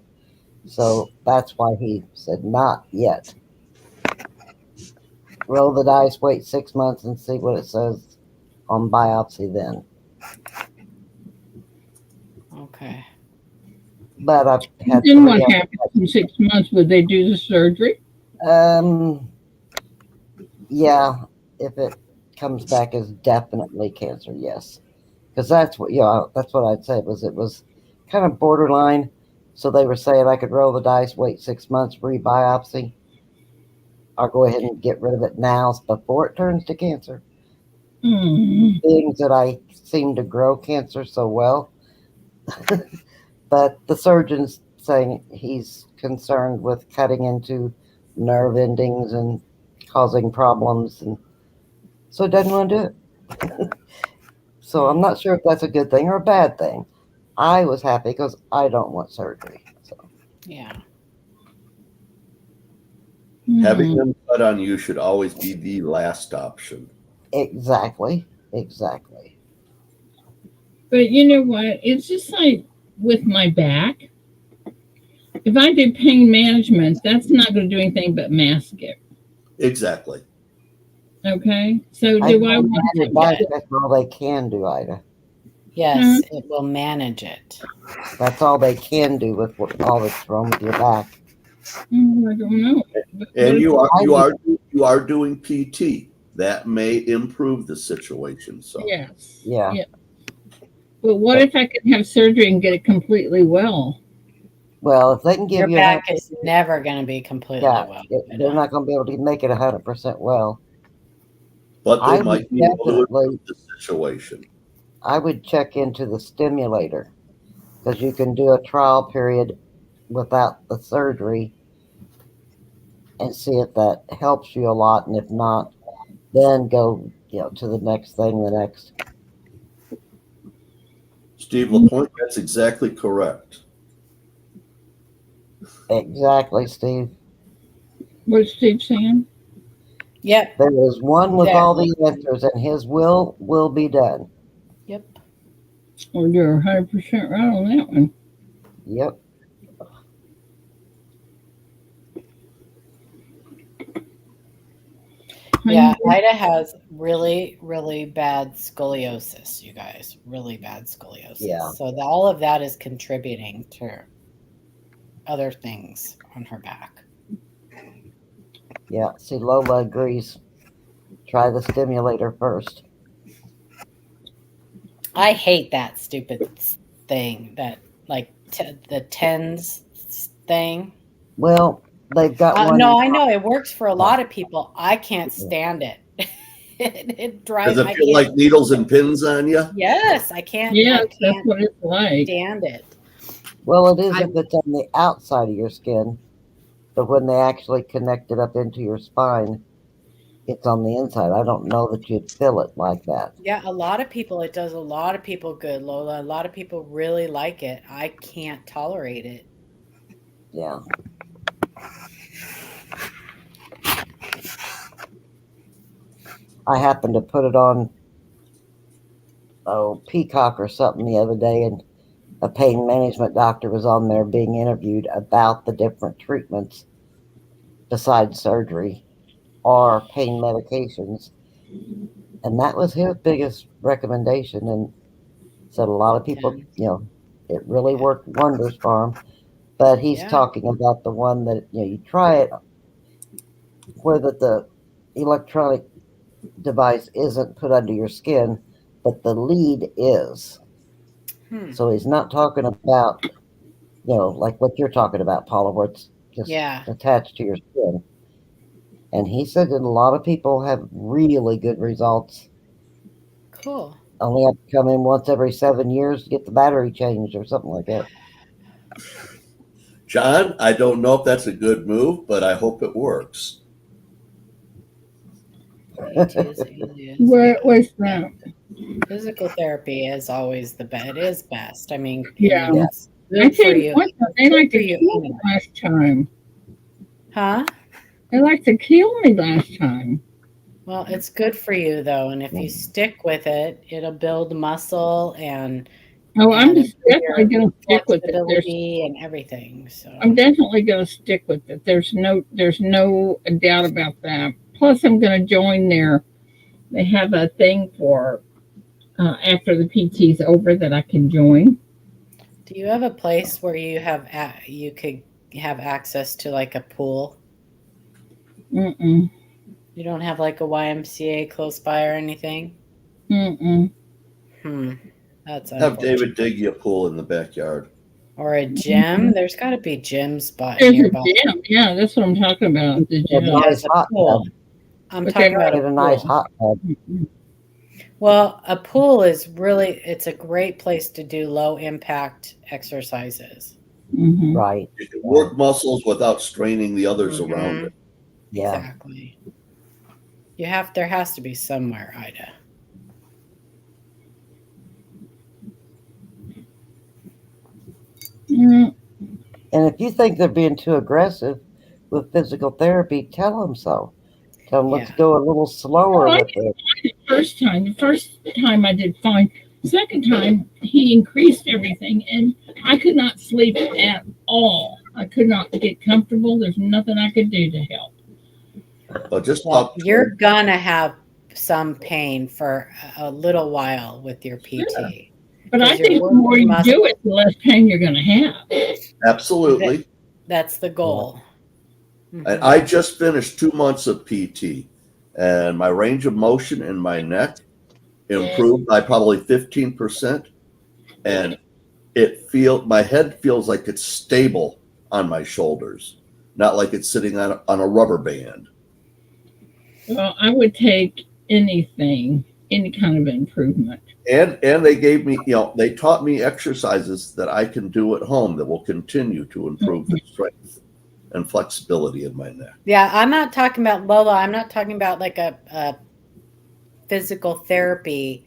So that's why he said not yet. Roll the dice, wait 6 months, and see what it says on biopsy then. Okay. But I've had Then what 3 happens in 6 months? Would they do the surgery? Yeah, if it comes back as definitely cancer, yes. Because that's what that's what I'd said was it was kind of borderline. So they were saying I could roll the dice, wait 6 months, re-biopsy, or go ahead and get rid of it now before it turns to cancer. Being that I seem to grow cancer so well. But the surgeon's saying he's concerned with cutting into nerve endings and causing problems, and so he doesn't want to do it. So I'm not sure if that's a good thing or a bad thing. I was happy because I don't want surgery. So Yeah. Having them cut on you should always be the last option. exactly. But you know what? It's just like with my back. If I do pain management, that's not going to do anything but mask it. Exactly. Okay. So do I want to? That's all they can do, Ida. Yes, it will manage it. That's all they can do with all that's wrong with your back. I don't know. And you are doing PT. That may improve the situation. So Yes. Yeah. But what if I could have surgery and get it completely well? Well, if they can give Your you back is never going to be completely well. they're not going to be able to make it 100% well. but they I might would be able to definitely- improve the situation. I would check into the stimulator because you can do a trial period without the surgery and see if that helps you a lot, and if not, then go to the next thing. The next. Steve LaPointe, that's exactly correct. Exactly, Steve. What's Steve saying? Yep. There is one with all the answers, and his will be done. Yep. Well, you're 100% right on that one. Yep. Yeah, Ida has really, really bad scoliosis, you guys. Really bad scoliosis. Yeah. So all of that is contributing to other things on her back. Yeah. See, Lola agrees. Try the stimulator first. I hate that stupid thing, that like the TENS thing. Well, they've got one. No, I know it works for a lot of people. I can't stand it. It drives. Does it feel like needles and pins on you? Yes, I can't. Yes, that's what it's like. Stand it. Well, it is if it's on the outside of your skin, but when they actually connect it up into your spine, it's on the inside. I don't know that you'd feel it like that. Yeah, a lot of people, it does a lot of people good, Lola. A lot of people really like it. I can't tolerate it. Yeah. I happened to put it on Peacock or something the other day, and a pain management doctor was on there being interviewed about the different treatments besides surgery or pain medications. And that was his biggest recommendation, and said a lot of people, it really worked wonders for him. But he's Yeah. talking about the one that you try it where the electronic device isn't put under your skin, but the lead is. So he's not talking about like what you're talking about, Paula, where it's just attached to your skin. And he said that a lot of people have really good results. Cool. Only have to come in once every 7 years to get the battery changed or something like that. John, I don't know if that's a good move, but I hope it works. PTs, aliens, Where was that? Physical therapy is always it is best. I mean, Yeah. it's I good for think you. they like to you kill me last time. Huh? They like to kill me last time. Well, it's good for you though, and if you stick with it, it'll build muscle and I'm just definitely going to stick with it. Flexibility and everything. So I'm definitely going to stick with it. There's no doubt about that. Plus, I'm going to join their. They have a thing for after the PT's over that I can join. do you have a place where you could have access to like a pool? Mm-mm. You don't have like a YMCA close by or anything? Mm-mm. That's Have unfortunate. David dig you a pool in the backyard. Or a gym. There's got to be a gym spot There's nearby. a gym. Yeah, that's what I'm talking about. The gym. Nice hot pool. tub. I'm talking about Get a nice hot tub. Well, a pool is it's a great place to do low impact exercises. Mm-hmm. Right. You can work muscles without straining the others around it. Yeah. Exactly. There has to be somewhere, Ida. Mm. And if you think they're being too aggressive with physical therapy, tell them so. Tell them let's go a little slower with it. The first time I did fine. Second time he increased everything, and I could not sleep at all. I could not get comfortable. There's nothing I could do to help. You're gonna have some pain for a little while with your PT. Sure. But I think the more you do it, the less pain you're going to have. Absolutely. That's the goal. And I just finished 2 months of PT, and my range of motion in my neck improved by probably 15%, and my head feels like it's stable on my shoulders, not like it's sitting on a rubber band. Well, I would take anything, any kind of improvement. And they gave me, they taught me exercises that I can do at home that will continue to improve the strength and flexibility in my neck. Yeah, I'm not talking about Lola. I'm not talking about like a physical therapy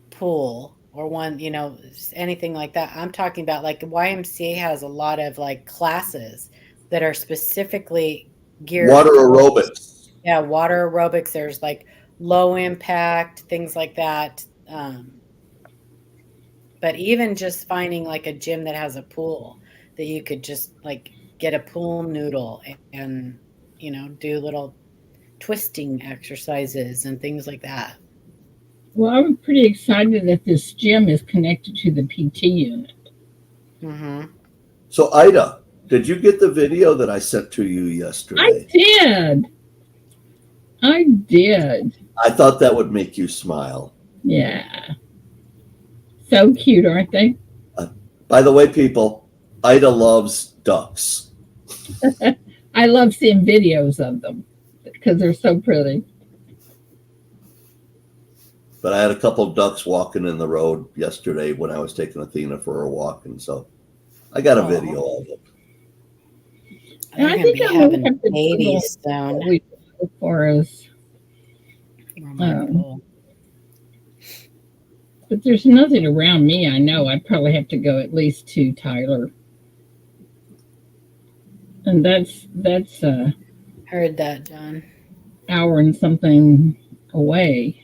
pool or one, anything like that. I'm talking about like YMCA has a lot of like classes that are specifically geared water aerobics. Yeah, water aerobics. There's like low impact, things like that. But even just finding like a gym that has a pool that you could just like get a pool noodle and do little twisting exercises and things like that. Well, I'm pretty excited that this gym is connected to the PT unit. Mm-hmm. So Ida, did you get the video that I sent to you yesterday? I did. I thought that would make you smile. Yeah. So cute, aren't they? By the way, people, Ida loves ducks. I love seeing videos of them because they're so pretty. But I had a couple of ducks walking in the road yesterday when I was taking Athena for a walk, and so I got a video of them. And I think I'm going to have to babies soon. As far as, but there's nothing around me. I know I'd probably have to go at least to Tyler, and that's heard that, John. Hour and something away.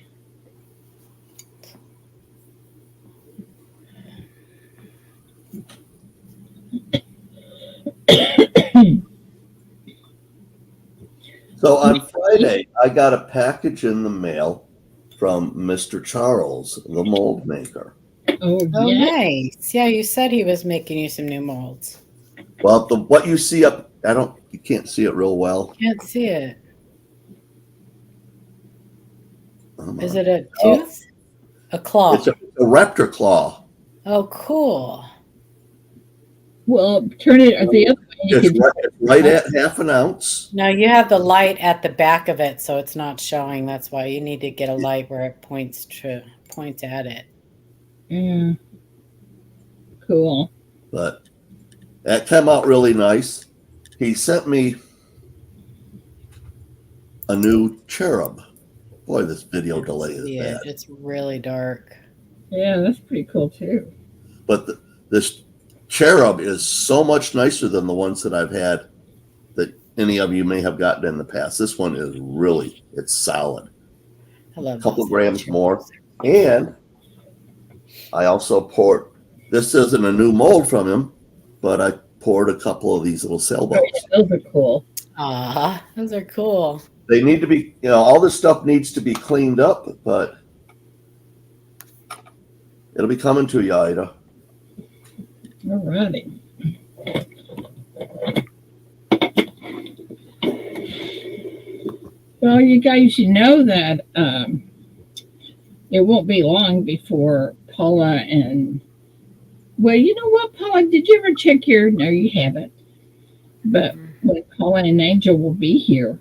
So on Friday, I got a package in the mail from Mr. Charles, the mold maker. Oh nice. Yeah, you said he was making you some new molds. Well, what you see up, you can't see it real well. Can't see it. Is On. it a tooth? A claw. It's a raptor claw. Oh, cool. Well, turn it the other way. It's right at half an ounce. No, you have the light at the back of it, so it's not showing. That's why you need to get a light where it points at it. Yeah. Cool. But that came out really nice. He sent me a new cherub. Boy, this video delay is bad. It's really dark. Yeah, that's pretty cool too. But this cherub is so much nicer than the ones that I've had that any of you may have gotten in the past. This one is it's solid. I love A couple those grams cherubs. more. And I also poured, this isn't a new mold from him, but I poured a couple of these little sailboats. Oh, yeah, those are cool. Those are cool. They need to be, all this stuff needs to be cleaned up, but it'll be coming to you, Ida. All righty. Well, you guys, that it won't be long before Paula and, well, you know what, Paula, did you ever check no, you haven't. But when Paula and Angel will be here,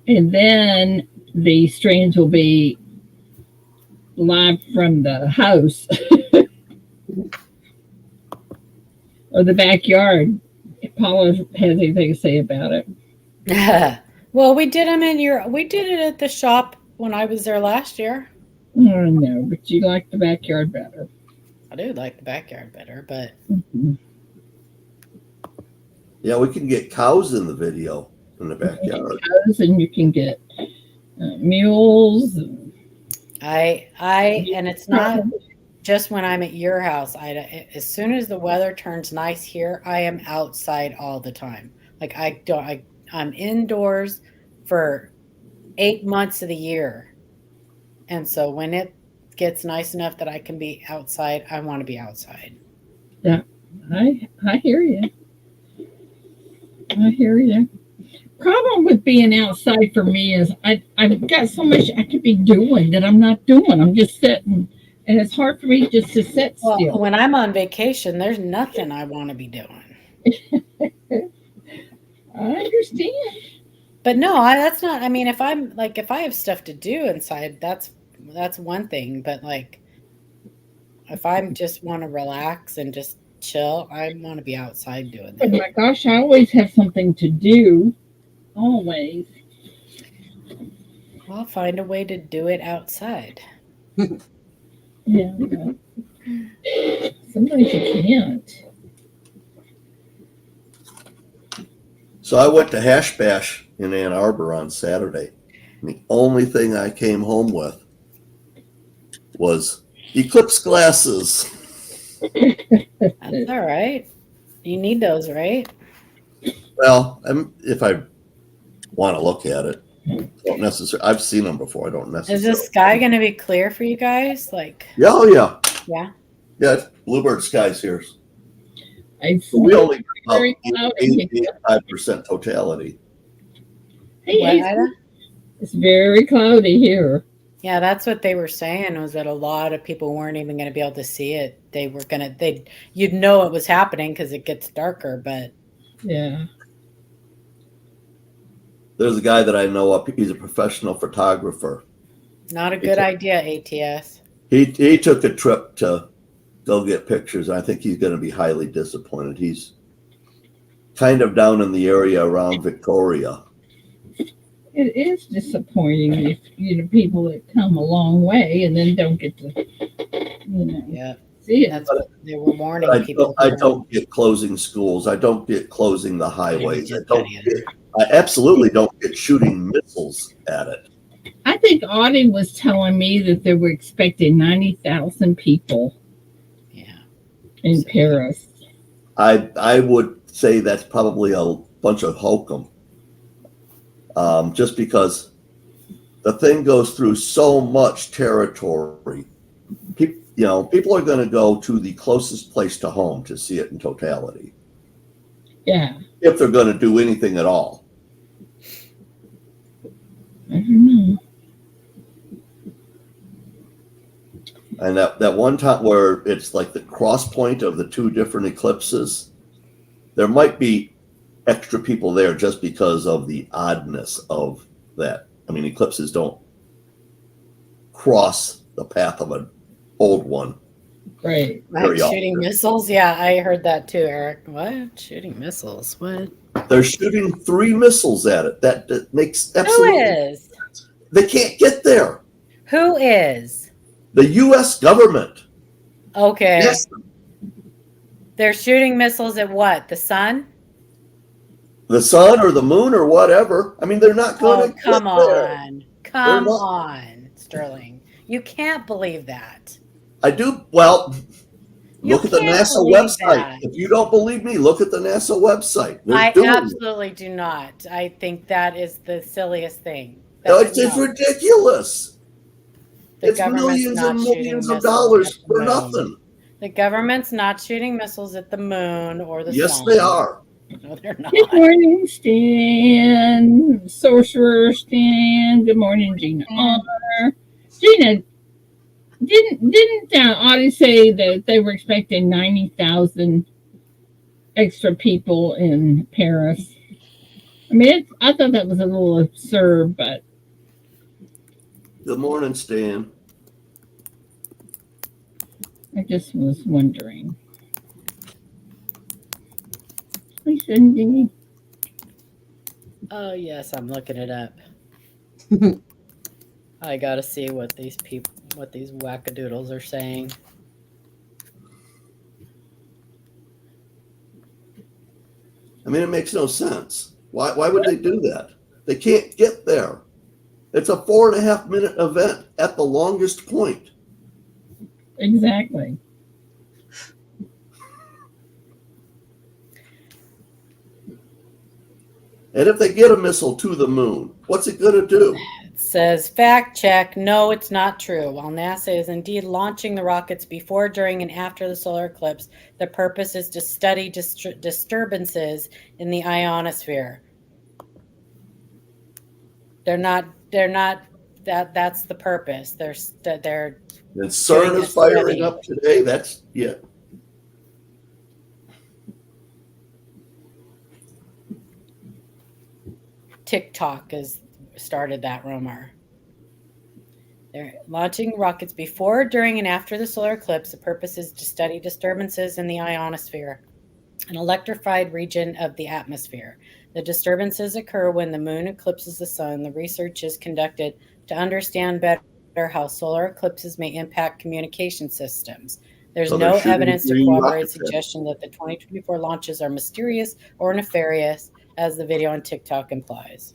and then the streams will be live from the house or the backyard. If Paula has anything to say about it. Well, we did it at the shop when I was there last year. Oh, no, but you like the backyard better. I do like the backyard better, but Yeah, we can get cows in the video in the backyard. And you can get mules. and it's not just when I'm at your house, Ida. As soon as the weather turns nice here, I am outside all the time. Like I'm indoors for 8 months of the year. And so when it gets nice enough that I can be outside, I want to be outside. Yeah, I hear you. I hear you. Problem with being outside for me is I've got so much I could be doing that I'm not doing. I'm just sitting, and it's hard for me just to sit still. Well, when I'm on vacation, there's nothing I want to be doing. I understand. But no, that's not. I mean, if I have stuff to do inside, that's one thing. But if I just want to relax and just chill, I want to be outside doing that. Oh my gosh, I always have something to do. Always. Well, find a way to do it outside. Yeah. Sometimes you can't. So I went to Hash Bash in Ann Arbor on Saturday. And the only thing I came home with was eclipse glasses. That's all right. You need those, right? Well, if I want to look at it, don't necessarily. I've seen them before. I don't necessarily. Is the sky going to be clear for you guys? Yeah, oh yeah. Yeah. Yeah, it's bluebird skies here. We only get about very 85% totality. Hey, it's very cloudy here. Yeah, that's what they were saying, was that a lot of people weren't even going to be able to see it. You'd know it was happening because it gets darker, but yeah. There's a guy that I know he's a professional photographer. Not a good idea, ATS. He took a trip to go get pictures. I think he's going to be highly disappointed. He's kind of down in the area around Victoria. It is disappointing if people that come a long way and then don't get to see it. That's what they were warning people. I don't get closing schools. I don't get closing the highways. I absolutely don't get shooting missiles at it. I think Audie was telling me that they were expecting 90,000 people. In Paris. I would say that's probably a bunch of hokum. Just because the thing goes through so much territory People are going to go to the closest place to home to see it in totality. Yeah. If they're going to do anything at all. I don't know. And that one time where it's like the cross point of the two different eclipses, there might be extra people there just because of the oddness of that. I mean, eclipses don't cross the path of an old one. Right. Like shooting missiles? Yeah, I heard that too, Eric. What? Shooting missiles? What? They're shooting 3 missiles at it. That makes absolutely sense. They can't get there. Who is? The U.S. government. Okay. Yes. They're shooting missiles at what? The sun? The sun or the moon or whatever. I mean, they're not going to come get on. there. Come on, Sterling. You can't believe that. I do. Well, look at the NASA website. If you don't believe me, look at the NASA website. I absolutely do not. I think that is the silliest thing. It's ridiculous. It's millions and millions of dollars for nothing. The government's not shooting missiles at the moon or the sun. Yes, they are. No, they're not. Good morning, Stan. Sorcerer Stan. Good morning, Gina. Gina, didn't Audie say that they were expecting 90,000 extra people in Paris? I mean, I thought that was a little absurd, but. Good morning, Stan. I just was wondering. Hi, Cindy. Oh, yes, I'm looking it up. I gotta see what these wackadoodles are saying. I mean, it makes no sense. Why would they do that? They can't get there. It's a 4.5-minute event at the longest point. Exactly. And if they get a missile to the moon, what's it going to do? It says, fact check, no, it's not true. While NASA is indeed launching the rockets before, during, and after the solar eclipse, the purpose is to study disturbances in the ionosphere. They're not, that's the purpose. They're and CERN is firing up today. That's, yeah. TikTok has started that rumor. They're launching rockets before, during, and after the solar eclipse. The purpose is to study disturbances in the ionosphere, an electrified region of the atmosphere. The disturbances occur when the moon eclipses the sun. The research is conducted to understand better how solar eclipses may impact communication systems. There's no evidence to corroborate suggestion that the 2024 launches are mysterious or nefarious, as the video on TikTok implies.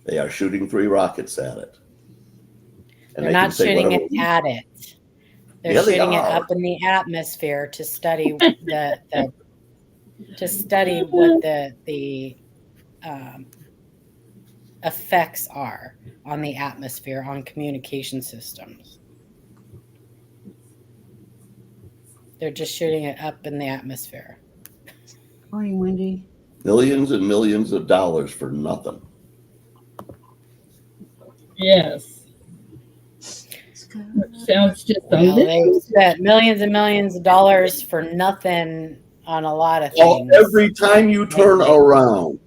They are shooting 3 rockets at it. And they're not shooting it at it. They're shooting it up in the atmosphere to study what the effects are on the atmosphere, on communication systems. They're just shooting it up in the atmosphere. Morning, Wendy. Millions and millions of dollars for nothing. Yes. Sounds just they spent millions and millions of dollars for nothing on a lot of things. Every time you turn around.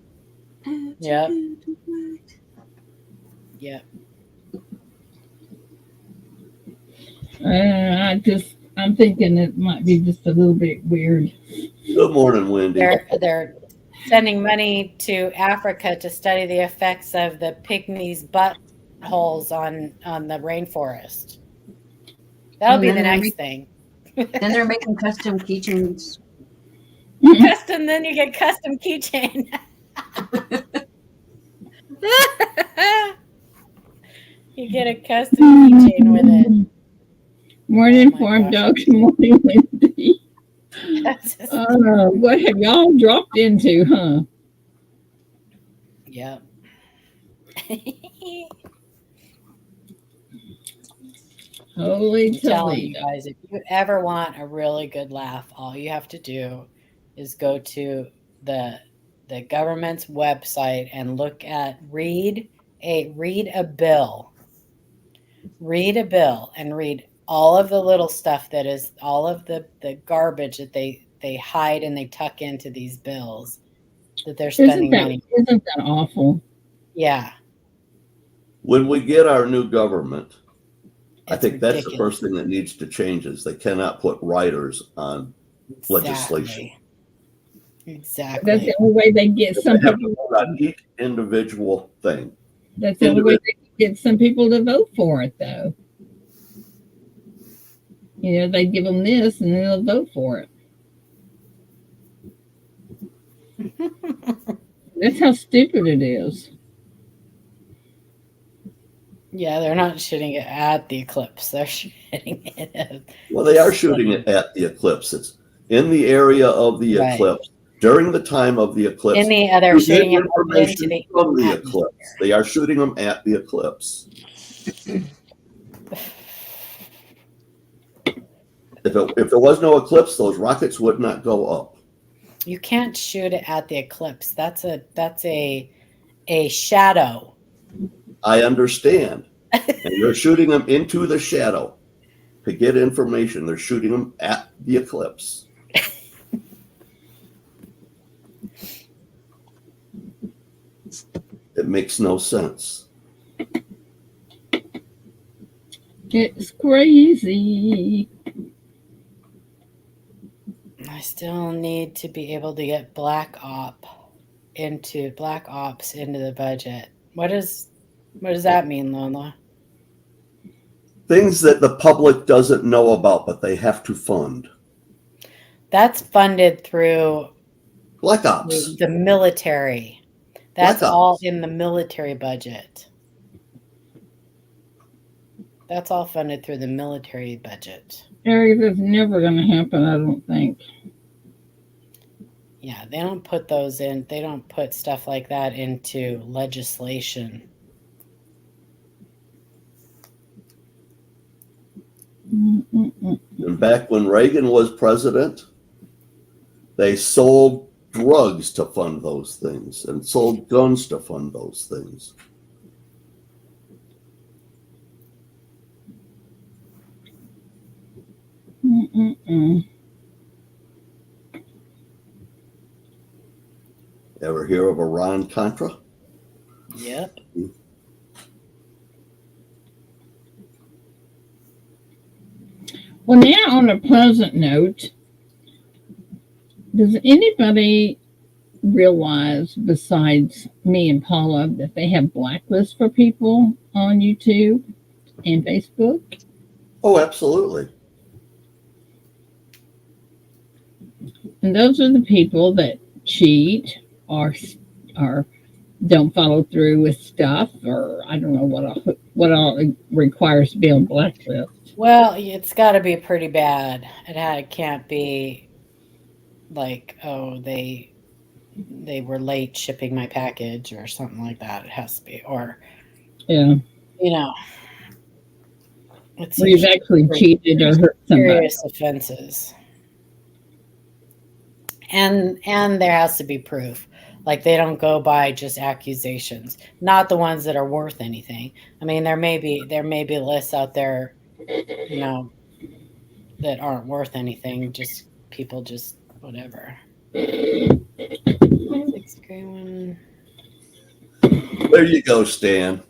Yep. Yep. I'm thinking it might be just a little bit weird. Good morning, Wendy. They're sending money to Africa to study the effects of the pygmies' buttholes on the rainforest. That'll be the next thing. Then they're making custom keychains. Custom, then you get custom keychain. You get a custom keychain with it. Morning, Farm Dog. Morning, Wendy. What have y'all dropped into, huh? Yep. Holy I'm telling you Toledo. guys, if you ever want a really good laugh, all you have to do is go to the government's website and look at read a bill. Read a bill and read all of the little stuff that is all of the garbage that they hide and they tuck into these bills that they're spending money. Isn't that awful? Yeah. When we get our new government, I It's think that's the ridiculous. first thing that needs to change is they cannot put writers on legislation. Exactly. That's the only way they get They some have to people. vote on each individual thing. That's the only way they can get some people to vote for it, though. You know, they give them this and then they'll vote for it. That's how stupid it is. Yeah, they're not shooting it at the eclipse. They're shooting it at Well, they are shooting it at the eclipse. It's in the area of the Right. eclipse during the time of the eclipse. in the they're To shooting get it information into the from the atmosphere. eclipse. They are shooting them at the eclipse. If there was no eclipse, those rockets would not go up. You can't shoot it at the eclipse. That's a shadow. I understand. And they're shooting them into the shadow to get information. They're shooting them at the eclipse. It makes no sense. It's crazy. I still need to be able to get Black Ops into the budget. What does that mean, Lola? Things that the public doesn't know about, but they have to fund. That's funded through Black Ops. the military. That's Black Ops. all in the military budget. That's all funded through the military budget. Harry, that's never going to happen, I don't think. Yeah, they don't put those in. They don't put stuff like that into legislation. And back when Reagan was president, they sold drugs to fund those things and sold guns to fund those things. Ever hear of Iran-Contra? Yep. Well, now on a pleasant note, does anybody realize, besides me and Paula, that they have blacklists for people on YouTube and Facebook? Oh, absolutely. And those are the people that cheat or don't follow through with stuff, or I don't know what all it requires to be on blacklist. Well, it's got to be pretty bad. It can't be like, oh, they were late shipping my package or something like that. It has to be, or Yeah, it's where you've actually cheated or hurt somebody. serious offenses. And there has to be proof. Like, they don't go by just accusations, not the ones that are worth anything. I mean, there may be lists out there, that aren't worth anything. Just people, just whatever. There you go, Stan.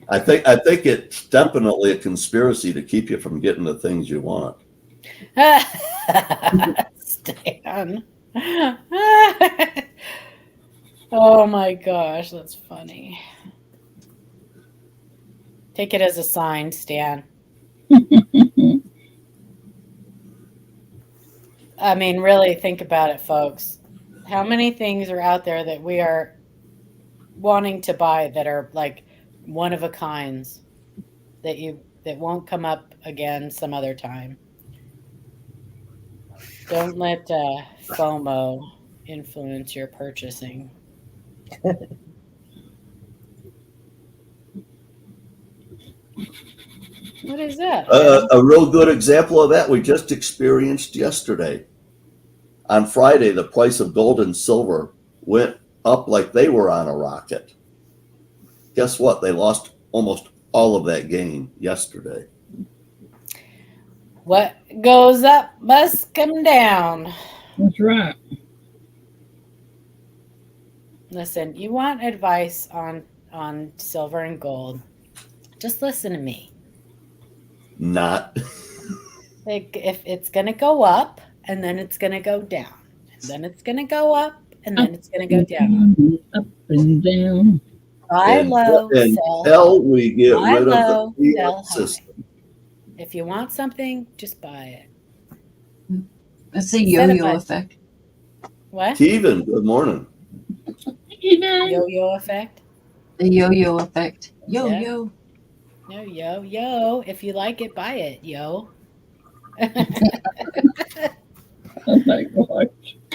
I think it's definitely a conspiracy to keep you from getting the things you want. Stan. Oh my gosh, that's funny. Take it as a sign, Stan. I mean, really think about it, folks. How many things are out there that we are wanting to buy that are like one of a kinds that won't come up again some other time? Don't let FOMO influence your purchasing. What is that? A real good example of that we just experienced yesterday. On Friday, the price of gold and silver went up like they were on a rocket. Guess what? They lost almost all of that gain yesterday. What goes up must come down. That's right. Listen, you want advice on silver and gold? Just listen to me. Not. Like if it's gonna go up and then it's gonna go down, and then it's gonna go up and then it's gonna go down. Up and down. Buy low, sell high. Until we get Buy rid low, of the sell fiat high. system. If you want something, just buy it. It's the Set a yo-yo budget. effect. What? Kevin, good morning. Even Yo-yo effect? The yo-yo effect. Yo-yo. No, yo. If you like it, buy it, yo. oh my god.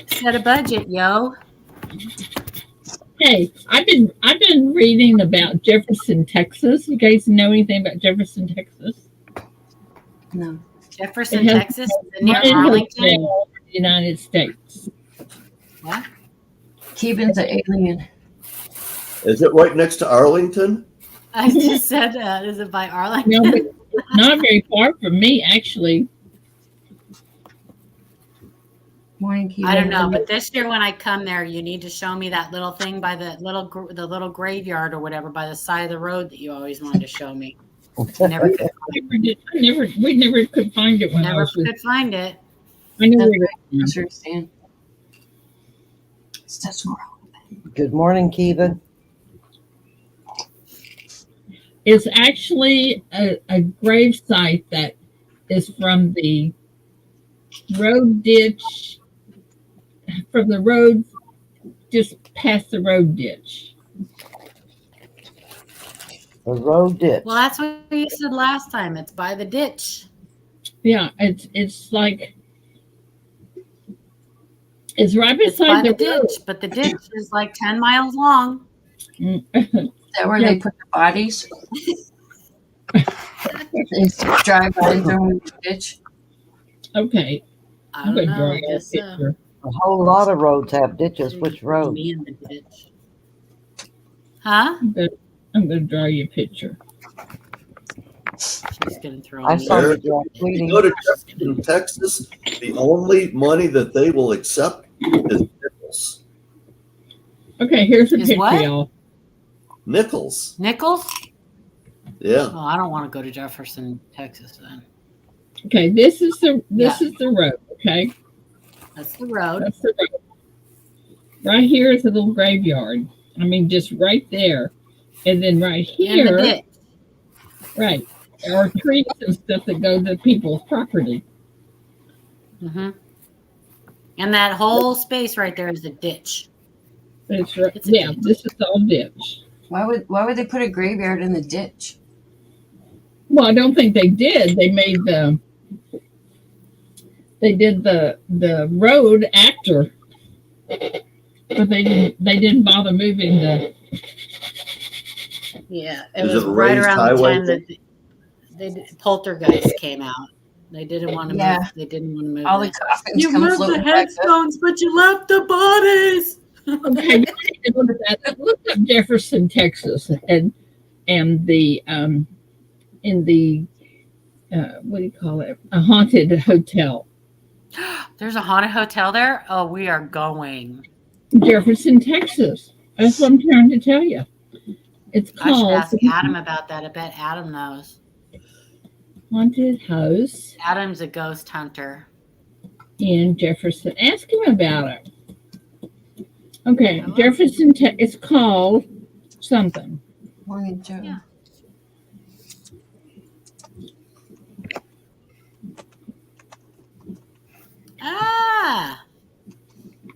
Set a budget, yo. Hey, I've been reading about Jefferson, Texas. You guys know anything about Jefferson, Texas? No. Jefferson, It has Texas, near Martin Arlington. Hotel in the United States. What? Kevin's an alien. Is it right next to Arlington? I just said, is it by Arlington? No, but it's not very far from me, actually. Morning, Kevin. I don't know, but this year when I come there, you need to show me that little thing by the little graveyard or whatever by the side of the road that you always wanted to show me. Never could, We never could find it when I never was with. could find it. I know That's where right. it is. Understand. That's wrong. Good morning, Kevin. It's actually a grave site that is from the road ditch, from the road just past the road ditch. The road ditch. Well, that's what you said last time. It's by the ditch. Yeah, it's like it's right It's by beside the the road. ditch, but the ditch is like 10 miles long. Is that where they put the bodies? They drive by and throw them in the ditch. Okay, I I'm don't gonna know. draw I you a guess so. picture. A whole lot of roads have ditches. Which road? Me in the ditch. Huh? I'm gonna draw you a picture. She's gonna throw I me. saw There- you dry If you tweeting. go to Jefferson, Texas, the only money that they will accept is nickels. Okay, here's a Is picture, what? y'all. Nickels. Nichols? Yeah. Oh, I don't want to go to Jefferson, Texas then. Okay, this is the Yeah. road. Okay, That's the road. that's the road. Right here is a little graveyard. I mean, just right there, and then right In the here, ditch. right, are trees and stuff that go to people's property. Mm-hmm. And that whole space right there is the ditch. It's right. It's a Yeah, ditch. this is all ditch. Why would they put a graveyard in the ditch? Well, I don't think they did. They did the road after, but they didn't bother moving the. Yeah, it Is was it a right raised around the highway? time that the poltergeist came out. They didn't want to Yeah. move. They didn't want to move. All the it. coffins You come moved the floating back up. headstones, but you left the bodies. Okay, you need to look at that. Look up Jefferson, Texas, and the in the what do you call it? A haunted hotel. There's a haunted hotel there. Oh, we are going. Jefferson, Texas. That's what I'm trying to tell you. It's I should called ask Adam about that. I bet Adam knows. Haunted House Adam's a ghost hunter. in Jefferson. Ask him about it. Okay, Oh. Jefferson. It's called something. Morning, Joe. Yeah. Ah!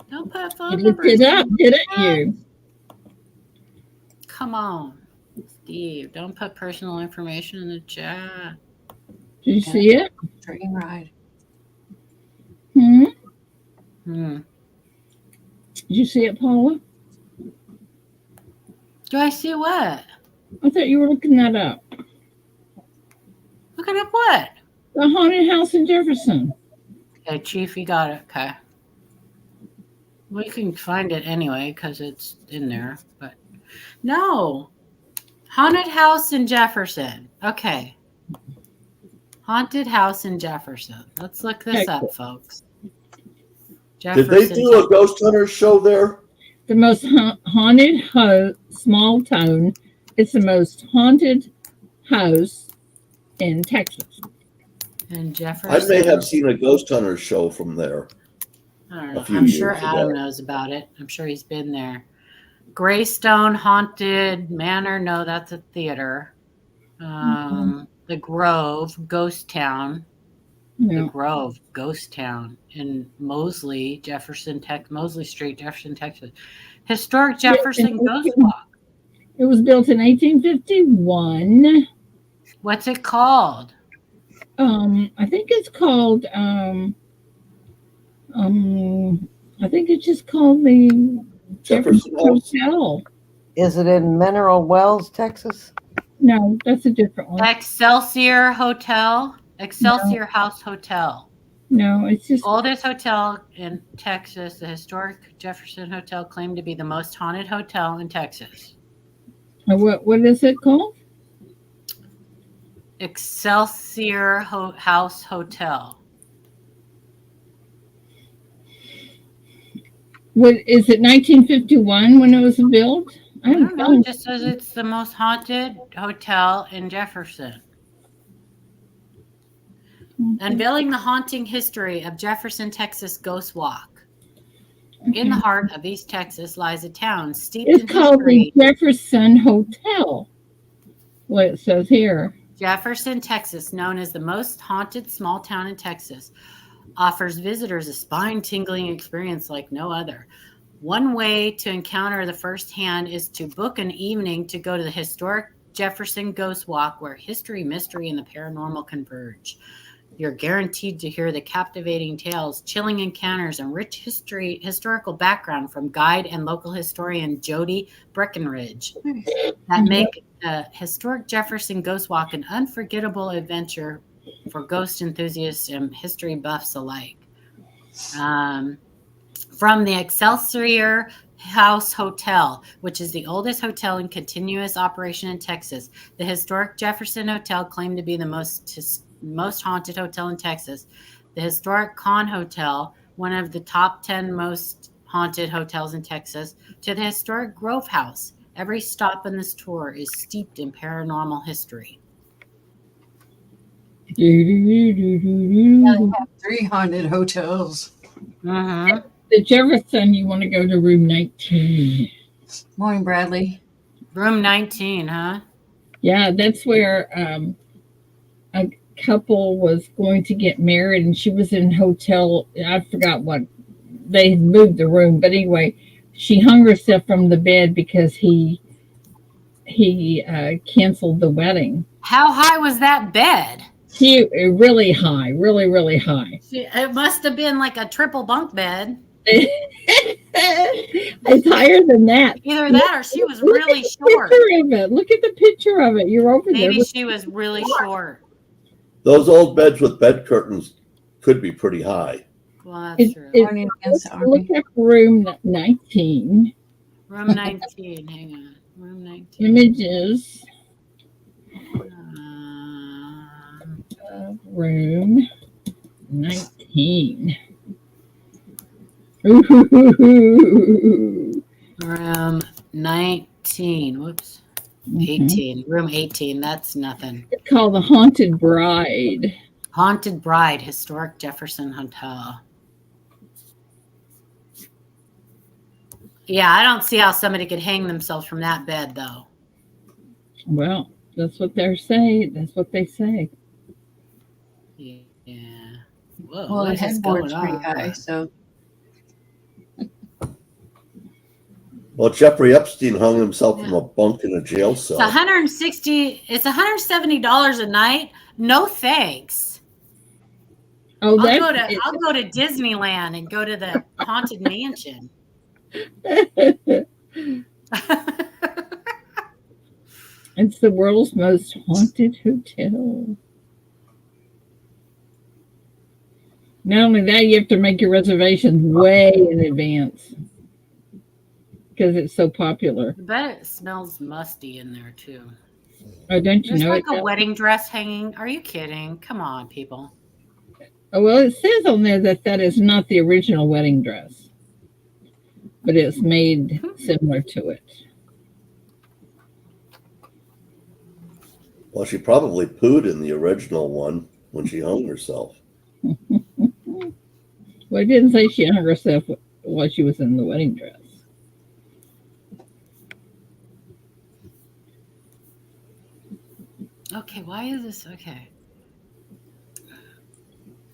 Don't put You phone looked numbers. it up, didn't you? Come on, Steve. Don't put personal information in the chat. Did you see it? Train ride. Hmm. Hmm. Did you see it, Paula? Do I see what? I thought you were looking that up. What Looking up what? The haunted house in Jefferson. Okay, Chief, you got it. Okay. We can find it anyway because it's in there. But no. Haunted house in Jefferson. Okay. Haunted house in Jefferson. Let's look this up, folks. Did they do a ghost hunter show there? The most haunted small town. It's the most haunted house in Texas. In I Jefferson. may have seen a ghost hunter show from there. I don't know. A few I'm sure years Adam ago. knows about it. I'm sure he's been there. Greystone Haunted Manor. No, that's a theater. The Grove, Ghost Town. No. The Grove, Ghost Town in Mosley, Mosley Street, Jefferson, Texas. Historic Jefferson Ghost Walk. It was built in 1851. What's it called? I think it's called I think it's just called the Jefferson Hotel. Is it in Mineral Wells, Texas? No, that's a different one. Excelsior Hotel. Excelsior House Hotel. No, it's just Oldest hotel in Texas. The historic Jefferson Hotel claimed to be the most haunted hotel in Texas. What is it called? Excelsior House Hotel. What is it? 1951 when it was built? I don't know. It just says it's the most haunted hotel in Jefferson. Unveiling the haunting history of Jefferson, Texas Ghost Walk. In the heart of East Texas lies a town steeped in It's called history. the Jefferson Hotel. What it says here. Jefferson, Texas, known as the most haunted small town in Texas, offers visitors a spine-tingling experience like no other. One way to encounter the firsthand is to book an evening to go to the historic Jefferson Ghost Walk, where history, mystery, and the paranormal converge. You're guaranteed to hear the captivating tales, chilling encounters, and rich historical background from guide and local historian Jody Breckenridge that make historic Jefferson Ghost Walk an unforgettable adventure for ghost enthusiasts and history buffs alike. From the Excelsior House Hotel, which is the oldest hotel in continuous operation in Texas, the historic Jefferson Hotel claimed to be the most haunted hotel in Texas. The historic Con Hotel, one of the top 10 most haunted hotels in Texas, to the historic Grove House. Every stop in this tour is steeped in paranormal history. Now they have 3 haunted hotels. Mm-hmm. The Jefferson, you want to go to room 19. Morning, Bradley. Room 19, huh? Yeah, that's where a couple was going to get married, and she was in hotel. I forgot what. They had moved the room, but anyway, she hung herself from the bed because he canceled the wedding. How high was that bed? Really high, really high. It must have been like a triple bunk bed. It's higher than that. Either that or she was really short. Look at the picture of it. You're over there. Maybe she was really short. Those old beds with bed curtains could be pretty high. Well, that's true. Look at room 19. Room 19. Hang on. Room 19. Images. Room 19. Ooh. Room 19. Whoops. 18. Room 18. That's nothing. It's called the Haunted Bride. Haunted Bride, Historic Jefferson Hotel. Yeah, I don't see how somebody could hang themselves from that bed, though. Well, that's what they're saying. That's what they say. Yeah. Whoa, Well, the headboard's pretty high, so. Well, Jeffrey Epstein hung himself from a bunk in a jail cell. It's $170 a night. No thanks. Oh, I'll go to Disneyland and go to the Haunted Mansion. It's the world's most haunted hotel. Not only that, you have to make your reservations way in advance because it's so popular. I bet it smells musty in there too. Oh, don't you There's know like it? a does? wedding dress hanging. Are you kidding? Come on, people. Oh, well, it says on there that that is not the original wedding dress, but it's made similar to it. Well, she probably pooed in the original one when she hung herself. Well, it didn't say she hung herself while she was in the wedding dress. Okay, why is this? Okay.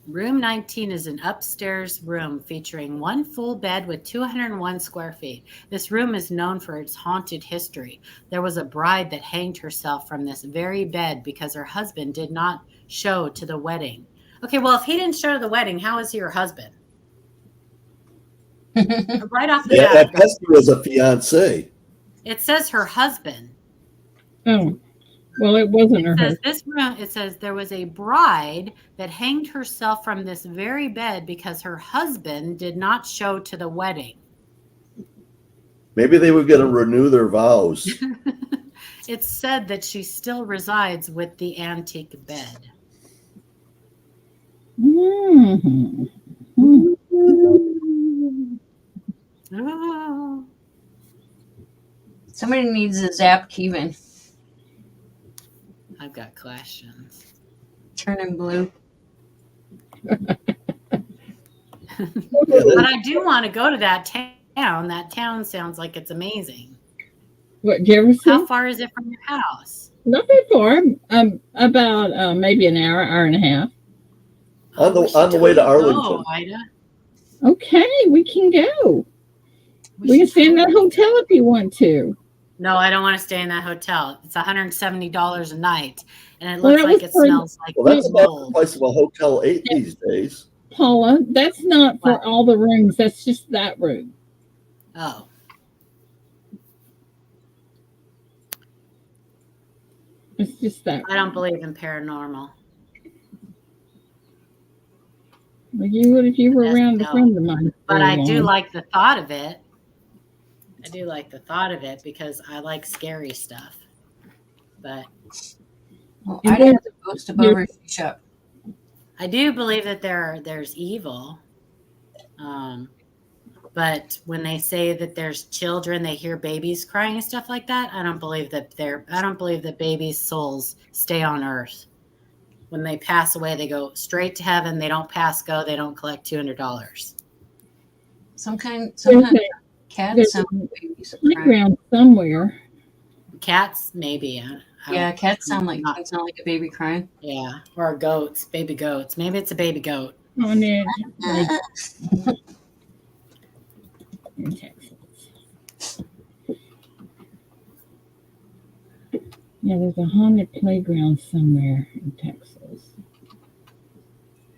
Room 19 is an upstairs room featuring one full bed with 201 square feet. This room is known for its haunted history. There was a bride that hanged herself from this very bed because her husband did not show to the wedding. Okay, well, if he didn't show to the wedding, how is he her husband? Right off the Yeah, bat, that Pesky was a fiance. it says her husband. Oh, well, it wasn't her It says husband. this room, it says there was a bride that hanged herself from this very bed because her husband did not show to the wedding. Maybe they were going to renew their vows. It's said that she still resides with the antique bed. Mm-hmm. Oh. Somebody needs to zap Kevin. I've got questions. Turning blue. But I do want to go to that town. That town sounds like it's amazing. What, Jefferson? How far is it from your house? Not very far. About maybe an hour and a half. On the- we should on the way to totally Arlington. go, Ida. Okay, we can go. We can should stay in that totally- hotel if you want to. No, I don't want to stay in that hotel. It's $170 a night, and it Well, looks that like was it for- smells like Well, that's about the mold. price of a Hotel 8 these days. Paula, that's not for What? all the rooms. That's just that room. Oh, It's just that. I don't believe in paranormal. Well, you would if you were Yes, around a no. friend of mine. But I do long. like the thought of it. I do like the thought of it because I like scary stuff. But Well, And I then- have to post above her shop. I do believe that there's evil. But when they say that there's children, they hear babies crying and stuff like that. I don't believe that babies' souls stay on earth. When they pass away, they go straight to heaven. They don't pass go. They don't collect $200. Sometimes There's cats there's sound a like babies crying. playground somewhere. Cats, maybe. Yeah, cats sound like a baby crying. Yeah, or goats, baby goats. Maybe it's a baby goat. On edge, like in Texas. Yeah, there's a haunted playground somewhere in Texas.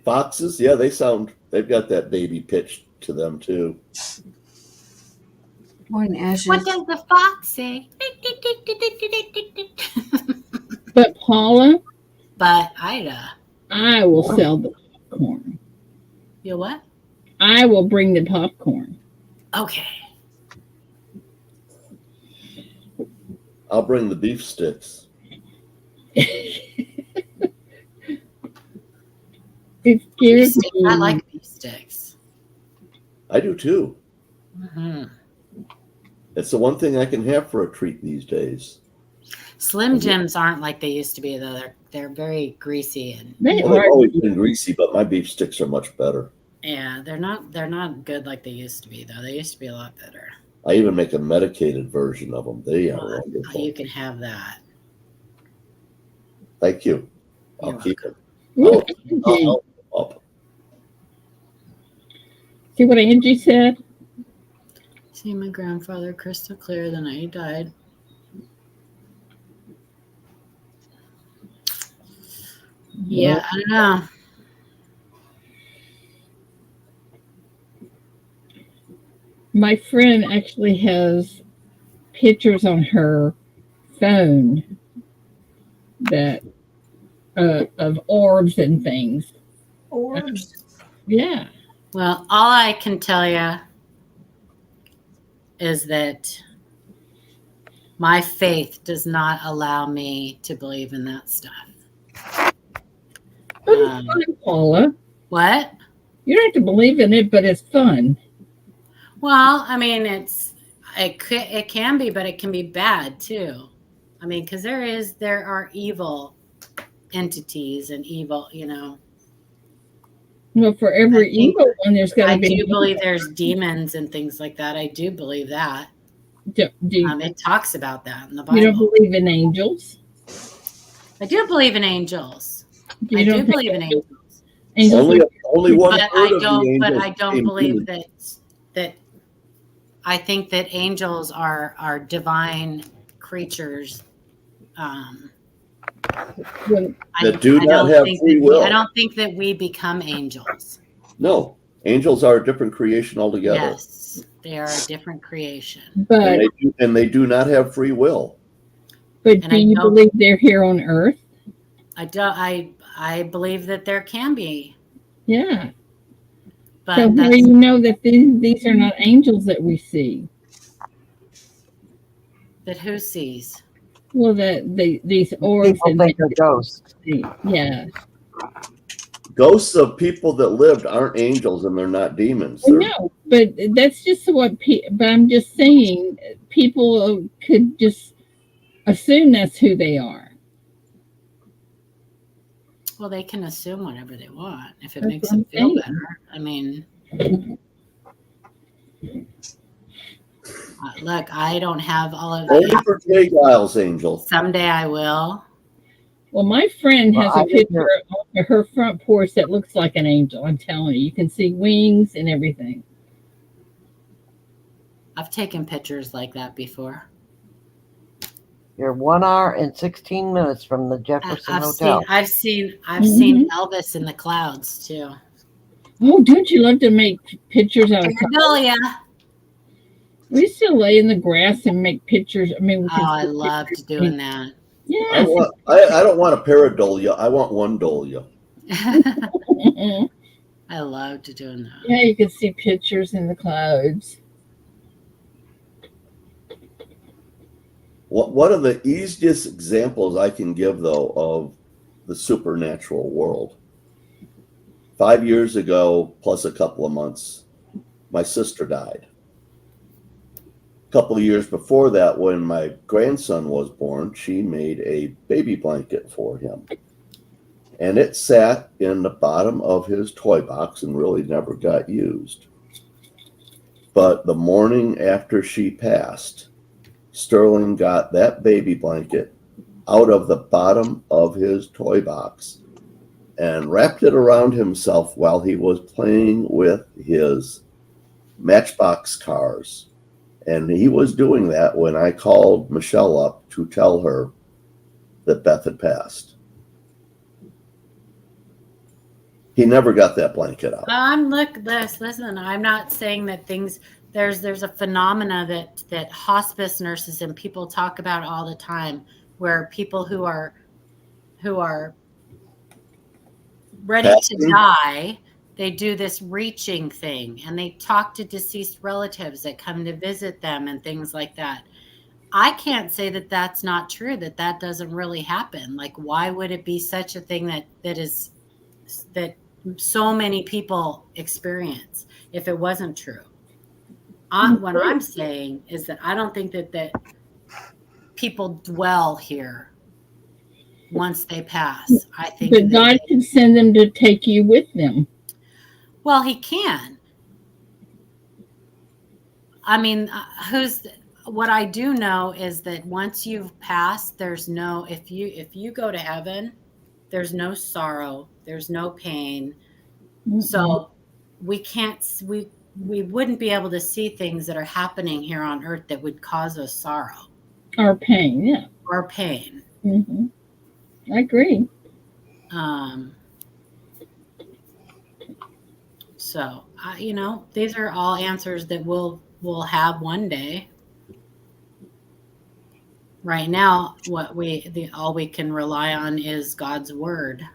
Foxes, yeah, they've got that baby pitch to them too. Morning ashes. What does the fox say? But Paula, But Ida, I will sell the popcorn. you what? I will bring the popcorn. Okay. I'll bring the beef sticks. It Beef scares sticks. me. I like beef sticks. I do too. Mm-hmm. It's the one thing I can have for a treat these days. Slim Jims aren't like they used to be though. They're very greasy and They Well, they've are. always been greasy, but my beef sticks are much better. yeah, they're not good like they used to be though. They used to be a lot better. I even make a medicated version of them. They are Well, wonderful. you can have that. Thank you. I'll You're keep it. Ooh, I'll Angie. help up. See what Angie said? See my grandfather crystal clear the night he died. Yeah, I don't know. My friend actually has pictures on her phone that of orbs and things. Orbs. Yeah. Well, all I can tell you is that my faith does not allow me to believe in that stuff. But it's fun, Paula. What? You don't have to believe in it, but it's fun. Well, I mean, it can be, but it can be bad too. I mean, because there are evil entities and evil, Well, for every evil one, there's got to I be. do believe there's demons and things like that. I do believe that. It talks about that in the Bible. You don't believe in angels? I do believe in angels. I do believe in angels. Only one But third of the angels. But I don't came believe human. that. I think that angels are divine creatures. That do not have free will. I don't think that we become angels. No, angels are a different creation altogether. Yes, they are a different creation. But and they do not have free will. But do you believe they're here on Earth? I believe that there can be. Yeah. But so how do you know that these are not angels that we see? That who sees? Well, these orbs People think they're ghosts. Yeah. Ghosts of people that lived aren't angels, and they're not demons. No, but that's just what. But I'm just saying, people could just assume that's who they are. Well, they can assume whatever they want if it makes them feel better. I mean, look, I don't have all of only for Jay Giles, Angel. Someday I will. Well, my friend has a picture of her front porch that looks like an angel. I'm telling you, you can see wings and everything. I've taken pictures like that before. You're 1 hour and 16 minutes from the Jefferson Hotel. I've seen Elvis in the clouds too. Oh, don't you love to make pictures out of clouds? Yeah. We used to lay in the grass and make pictures. I mean, I loved doing that. Yeah. I don't want a pareidolia. I want one dolia. I loved doing that. Yeah, you can see pictures in the clouds. One of the easiest examples I can give, though, of the supernatural world. 5 years ago, plus a couple of months, my sister died. A couple of years before that, when my grandson was born, she made a baby blanket for him. And it sat in the bottom of his toy box and really never got used. But the morning after she passed, Sterling got that baby blanket out of the bottom of his toy box and wrapped it around himself while he was playing with his Matchbox cars. And he was doing that when I called Michelle up to tell her that Beth had passed. He never got that blanket out. Listen, I'm not saying that things there's a phenomena that hospice nurses and people talk about all the time, where people who are ready to die, they do this reaching thing and they talk to deceased relatives that come to visit them and things like that. I can't say that that's not true, that doesn't really happen. Like, why would it be such a thing that so many people experience if it wasn't true? What I'm saying is that I don't think that people dwell here once they pass. I think that God can send them to take you with them. Well, he can. I mean, what I do know is that once you've passed, there's no, if you go to heaven, there's no sorrow, there's no pain. Mm-hmm. So we wouldn't be able to see things that are happening here on earth that would cause us sorrow or pain. Yeah. Or pain. Mm-hmm. I agree. So these are all answers that we'll have one day. Right now, all we can rely on is God's word.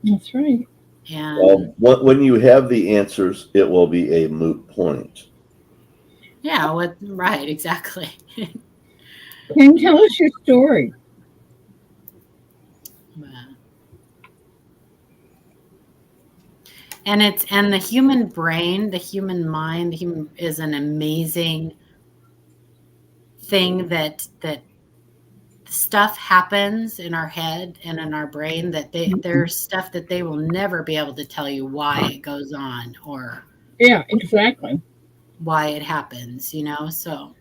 That's right. And when you have the answers, it will be a moot point. yeah, right, exactly. Kim, tell us your story. And the human brain, the human mind, is an amazing thing that stuff happens in our head and in our brain that there's stuff that they will never be able to tell you why it goes on or Yeah, exactly. why it happens, so.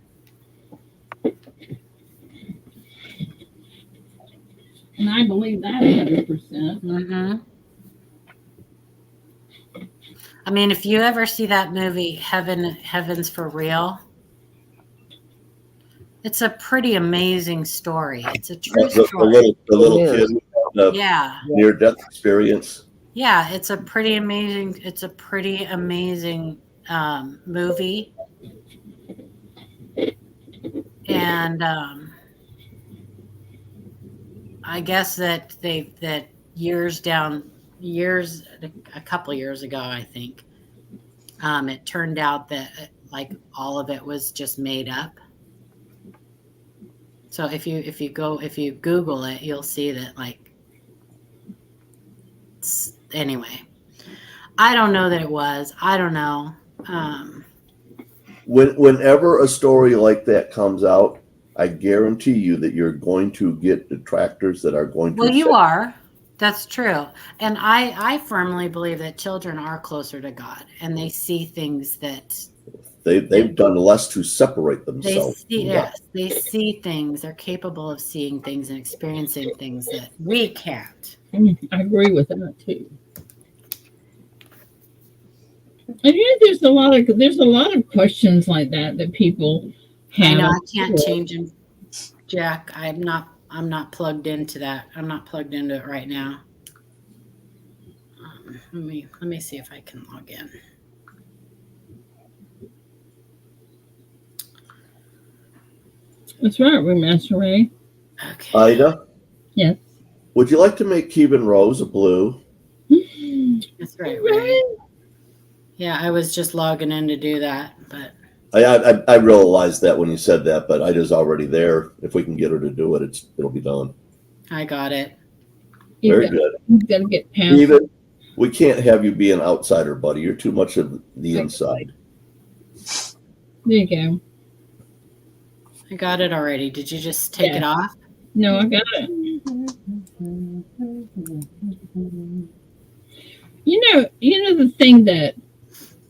And I believe that 100%. Mm-hmm. I mean, if you ever see that movie, Heaven's for Real, it's a pretty amazing story. It's a true story. The little kid Yeah. near-death experience. Yeah, it's a pretty amazing movie. And I guess that a couple years ago, I think, it turned out that like all of it was just made up. So if you Google it, you'll see that anyway. I don't know that it was. I don't know. Whenever a story like that comes out, I guarantee you that you're going to get detractors that are going to. Well, you are. That's true. And I firmly believe that children are closer to God and they see things that they've done less to separate themselves. They see things. They're capable of seeing things and experiencing things that we can't. I agree with that too. And there's a lot of questions like that people have. I know I can't change them, Jack. I'm not plugged into that. I'm not plugged into it right now. Let me see if I can log in. That's right, Remaster Ray. Okay. Ida? Yes. Would you like to make Kevin Rose a blue? That's right, Ray. Yeah, I was just logging in to do that, but I realized that when you said that, but Ida's already there. If we can get her to do it, it'll be done. I got it. Very good. You've got to get past. Even we can't have you be an outsider, buddy. You're too much of the inside. There you go. I got it already. Did you just take it off? No, I got it. You know the thing that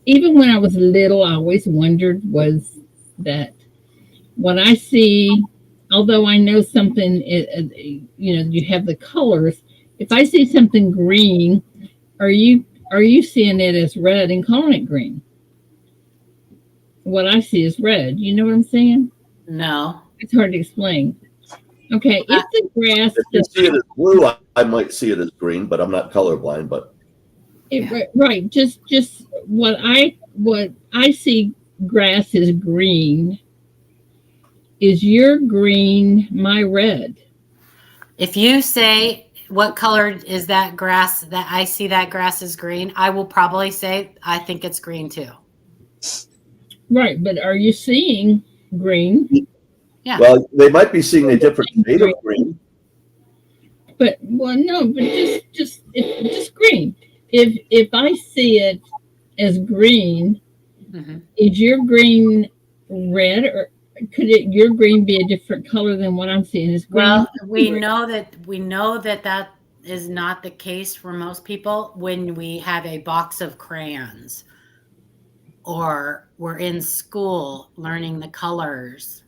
even when I was little, I always wondered was that what I see, although I know something, you have the colors. If I see something green, are you seeing it as red and calling it green? What I see is red. You know what I'm saying? No. It's hard to explain. Okay, if the grass... If you see it as blue, I might see it as green, but I'm not colorblind. But right, just what I see grass is green. Is your green my red? If you say what color is that grass that I see that grass is green, I will probably say I think it's green too. Right, but are you seeing green? Yeah. Well, they might be seeing a different shade of green. But just green. If I see it as green, is your green red, or could your green be a different color than what I'm seeing as green? Well, we know that is not the case for most people when we have a box of crayons or we're in school learning the colors.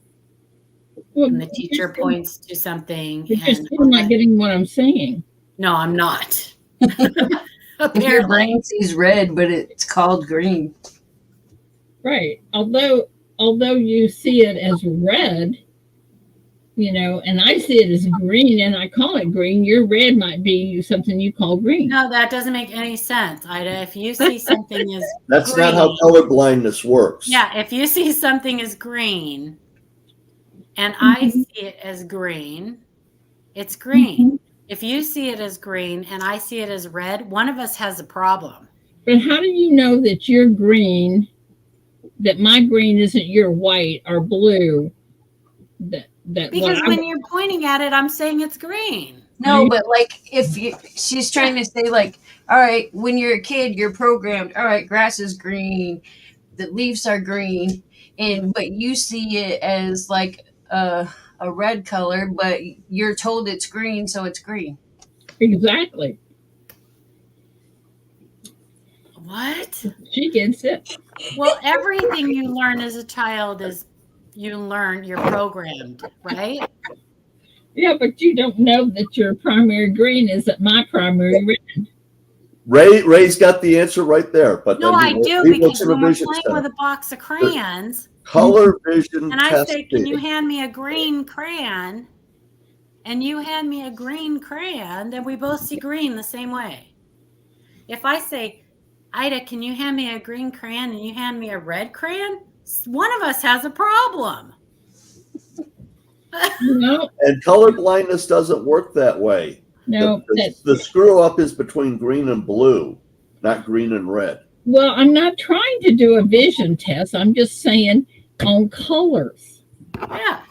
Well, and the teacher points to something. You're still not getting what I'm saying. No, I'm not. Apparently. Your brain sees red, but it's called green. Right. Although you see it as red, and I see it as green and I call it green, your red might be something you call green. No, that doesn't make any sense, Ida. If you see something as That's green, not how color blindness works. Yeah, if you see something as green and I see it as green, it's green. If you see it as green and I see it as red, one of us has a problem. But how do you know that you're green, that my green isn't your white or blue? Because when you're pointing at it, I'm saying it's green. No, but like she's trying to say like, all right, when you're a kid, you're programmed. All right, grass is green, the leaves are green, but you see it as like a red color, but you're told it's green, so it's green. Exactly. What? She gets it. Well, everything you learn as a child is you're programmed, right? Yeah, but you don't know that your primary green isn't my primary red. Ray's got the answer right there. But no, then I do, because when we're playing with a box of crayons, color vision and I say, testing. "Can you hand me a green crayon?" and you hand me a green crayon, then we both see green the same way. If I say, "Ida, can you hand me a green crayon?" and you hand me a red crayon, one of us has a problem. No. And color blindness doesn't work that way. No. The screw up is between green and blue, not green and red. Well, I'm not trying to do a vision test. I'm just saying on colors. Yeah.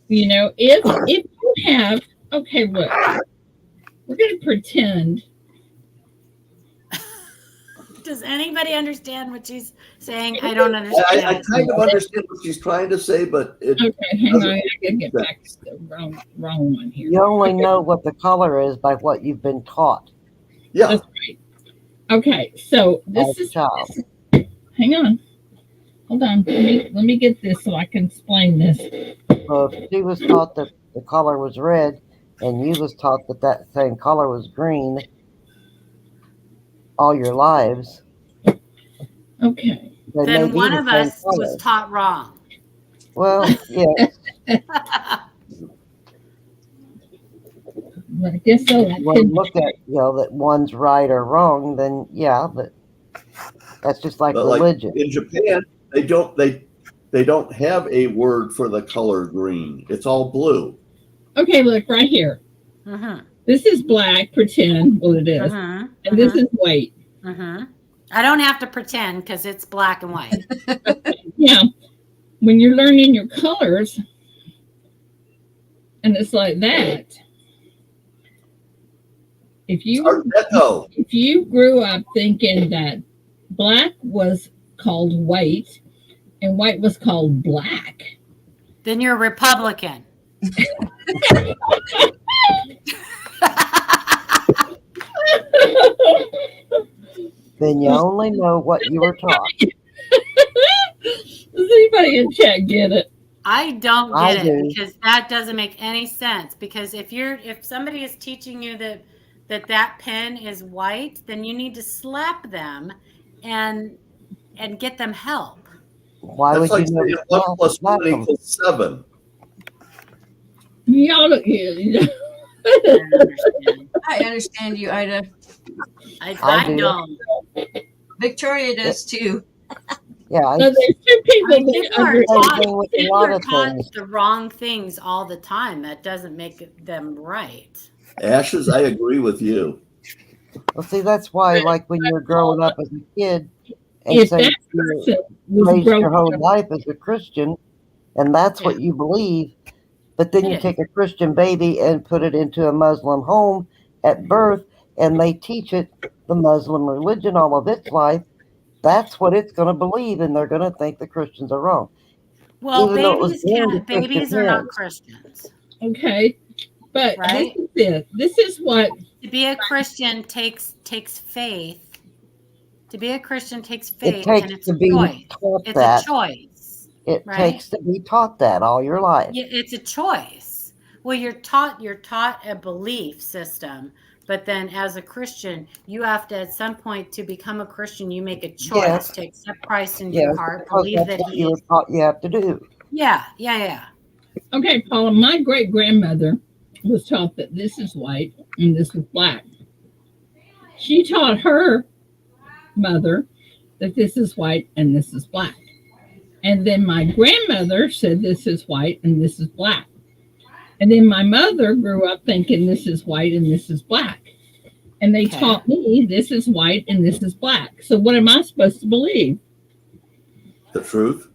You know, if you have, okay, look, we're going to pretend. Does anybody understand what she's saying? I don't understand. I kind of understand what she's trying to say, but okay, hang on. I gotta get back to the wrong one here. You only know what the color is by what you've been taught. Yeah, that's right. Okay, so this is. Hang on, hold on. Let me get this so I can explain this. So if she was taught that the color was red, and you was taught that that same color was green all your lives. Okay. Then one of us was taught wrong. Well, yes. I guess so. When you look at, that one's right or wrong, then yeah, but that's just like religion. Like in Japan, they don't have a word for the color green. It's all blue. Okay, look right here. Mm-hmm. This is black, pretend. Well, it is. And this is white. I don't have to pretend because it's black and white. Yeah. When you're learning your colors, and it's like that. If you grew up thinking that black was called white and white was called black, then you're a Republican. Then you only know what you were taught. Does anybody in chat get it? I don't get it because that doesn't make any sense. Because if somebody is teaching you that pen is white, then you need to slap them and get them help. Why That's would like you saying 1 + 1 equals 7. Y'all, I understand you, Ida. I don't. Victoria does too. Yeah, there's two people People are taught the wrong things all the time. That doesn't make them right. Ashes, I agree with you. Well, see, that's why, like when you're growing up as a kid, and say you raised your whole life as a Christian, and that's what you believe, but then you take a Christian baby and put it into a Muslim home at birth, and they teach it the Muslim religion all of its life. That's what it's going to believe, and they're going to think the Christians are wrong. Well, babies are not Christians. Okay, but right? This is what to be a Christian takes faith. To be a Christian takes faith, and it's a choice. It's a choice. It takes to be taught that all your life. Yeah, it's a choice. Well, you're taught a belief system. But then as a Christian, you have to, at some point, to become a Christian, you make a choice to accept Christ into your heart, believe that he is what you have to do. Yeah. Okay, Paula, my great-grandmother was taught that this is white and this is black. She taught her mother that this is white and this is black. And then my grandmother said this is white and this is black. And then my mother grew up thinking this is white and this is black. And they Okay. taught me this is white and this is black. So what am I supposed to believe? The truth.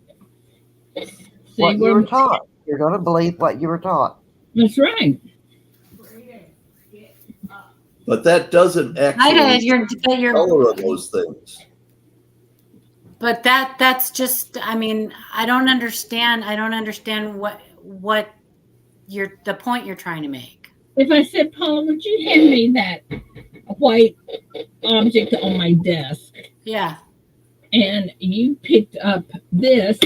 See, What you were taught. You're going to believe what you were taught. That's right. But that doesn't actually color of those things. But that's just, I mean, I don't understand what the point you're trying to make. If I said, Paula, would you hand me that white object on my desk? Yeah. And you picked up this,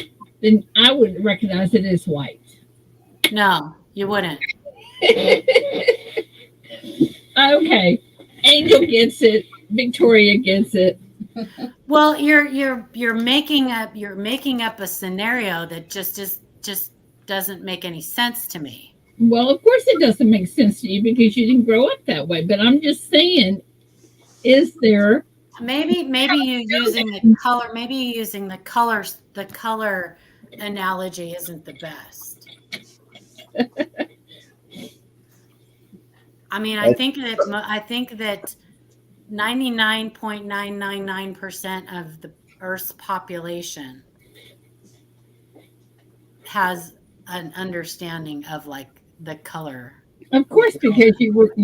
then I would recognize it as white. No, you wouldn't. Okay. Angel gets it. Victoria gets it. Well, you're making up a scenario that just doesn't make any sense to me. Well, of course it doesn't make sense to you because you didn't grow up that way. But I'm just saying, is there maybe you using the color? Maybe using the colors. The color analogy isn't the best. I mean, I think that 99.999% of the Earth's population has an understanding of like the color. Of course, because you grew up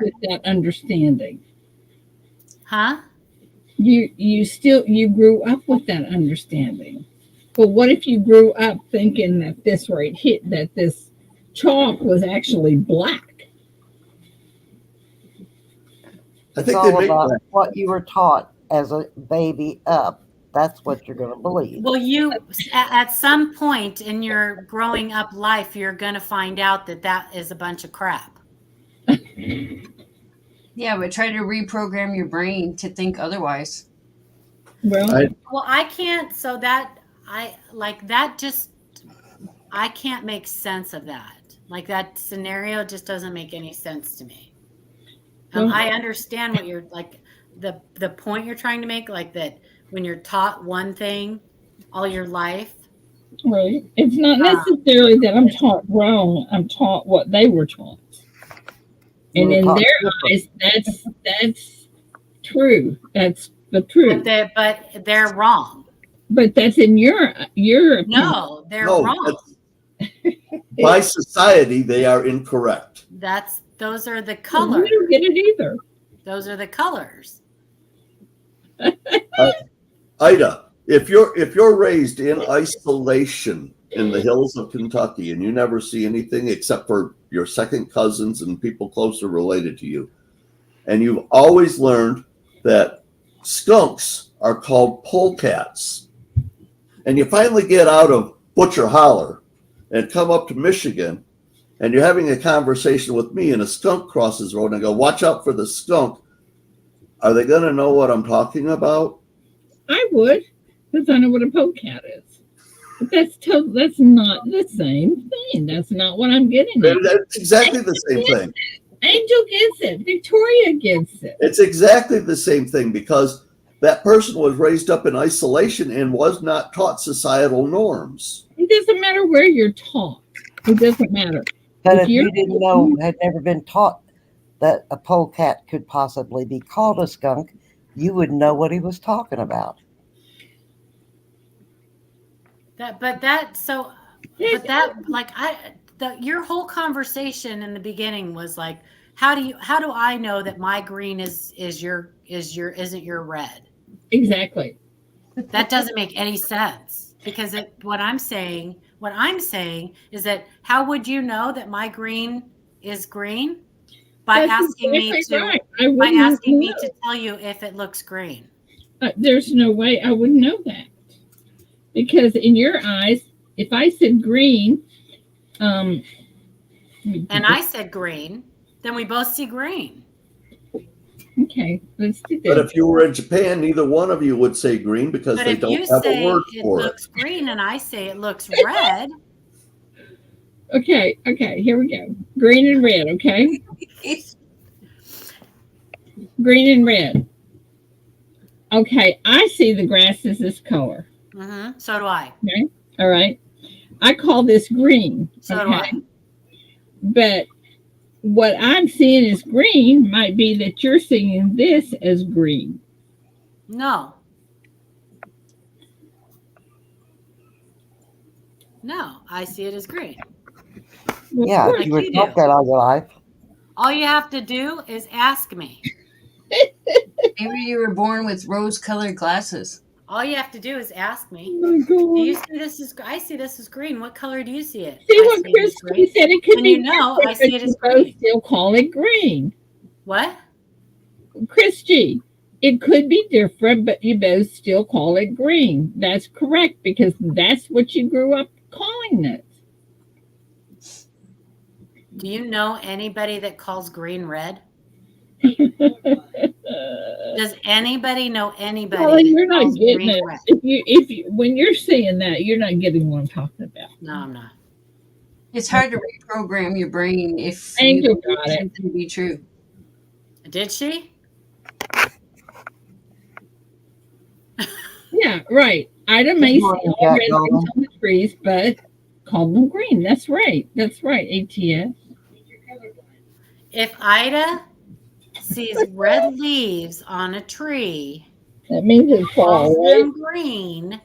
with that understanding. Huh? You grew up with that understanding. But what if you grew up thinking that this chalk was actually black? It's all about what you were taught as a baby up. That's what you're going to believe. Well, at some point in your growing up life, you're going to find out that is a bunch of crap. Yeah, but try to reprogram your brain to think otherwise. Well, I can't. So that I can't make sense of that. Like that scenario just doesn't make any sense to me. I understand what you're like, the point you're trying to make, like that when you're taught one thing all your life. Right. It's not necessarily that I'm taught wrong. I'm taught what they were taught. And in their eyes, that's true. That's the truth. But they're wrong. But that's in your opinion. No, they're wrong. By society, they are incorrect. Those are the colors. We don't get it either. Those are the colors. Ida, if you're raised in isolation in the hills of Kentucky and you never see anything except for your second cousins and people closer related to you, and you've always learned that skunks are called polecats, and you finally get out of Butcher Holler and come up to Michigan, and you're having a conversation with me and a skunk crosses the road and I go, watch out for the skunk. Are they going to know what I'm talking about? I would, because I know what a polecat is. But that's not the same thing. That's not what I'm getting at. That's exactly the same thing. Angel gets it. Victoria gets it. It's exactly the same thing because that person was raised up in isolation and was not taught societal norms. It doesn't matter where you're taught. It doesn't matter. But if you didn't know, had never been taught that a polecat could possibly be called a skunk, you would know what he was talking about. Your whole conversation in the beginning was like, how do I know that my green isn't your red? Exactly. That doesn't make any sense because what I'm saying is that how would you know that my green is green? By asking me to tell you if it looks green. There's no way I would know that. Because in your eyes, if I said green, and I said green, then we both see green. Okay, let's do that. But if you were in Japan, neither one of you would say green because they don't have a word for it. It looks green and I say it looks red. Okay, here we go. Green and red, okay? Green and red. Okay, I see the grass as this color. Mm-hmm. So do I. Okay, all right. I call this green. So do I. But what I'm seeing as green might be that you're seeing this as green. No. No, I see it as green. Well, Yeah, Like you were you taught do. that all your life. All you have to do is ask me. Maybe you were born with rose-colored glasses. All you have to do is ask me. oh my Do you God. see this as? I see this as green. What color do you see it? See I what see it as Christy green. said? It could And be you know, I different, see but it you as both green. still call it green. What? Christy, it could be different, but you both still call it green. That's correct because that's what you grew up calling it. Do you know anybody that calls green red? Does anybody know anybody Holly, that you're not calls getting green it. red? If you when you're saying that, you're not getting what I'm talking about. No, I'm not. It's hard to reprogram your brain if you Angel believe got it. something to be true. Did she? Yeah, right. Ida Good may see morning, all Jack red Golden. things on the trees, but call them green. That's right. That's right, ATS. If Ida sees red leaves on a tree, That means it's calls fall, right? them green.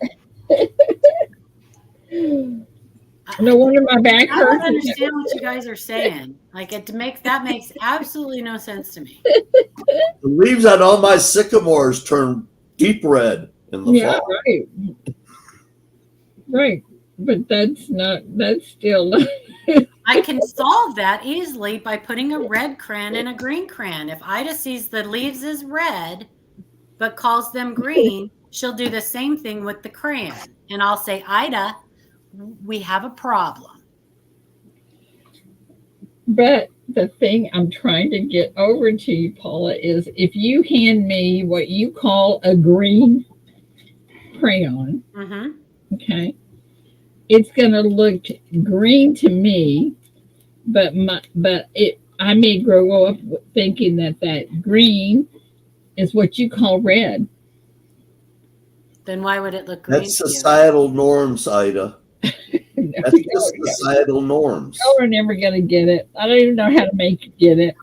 No wonder my back I don't hurts. understand what you guys are saying. Like that makes absolutely no sense to me. The leaves on all my sycamores turn deep red in the Yeah, fall. right. Right. But that's still not. I can solve that easily by putting a red crayon and a green crayon. If Ida sees the leaves as red, but calls them green, she'll do the same thing with the crayon. And I'll say, Ida, we have a problem. But the thing I'm trying to get over to you, Paula, is if you hand me what you call a green crayon, Mm-hmm. okay, it's going to look green to me, but I may grow up thinking that green is what you call red. Then why would it look green That's to you? societal norms, Ida. No, That's just societal norms. Y'all are never going to get it. I don't even know how to make you get it.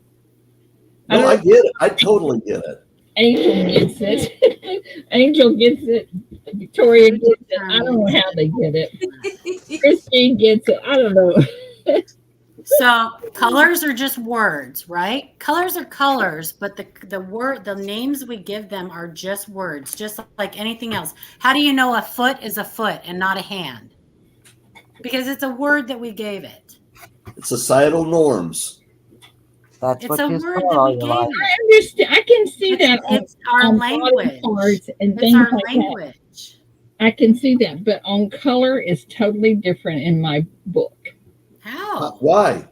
No, I get it. I totally get it. Angel gets it. Angel gets it. Victoria gets it. I don't know how they get it. Christine gets it. I don't know. So colors are just words, right? Colors are colors, but the names we give them are just words, just like anything else. How do you know a foot is a foot and not a hand? Because it's a word that we gave it. It's societal norms. That's It's what a you word taught that all we your gave life. it. I understand. I can see that It's our on body language. parts and It's things our like that. language. I can see that, but on color is totally different in my book. How? Why?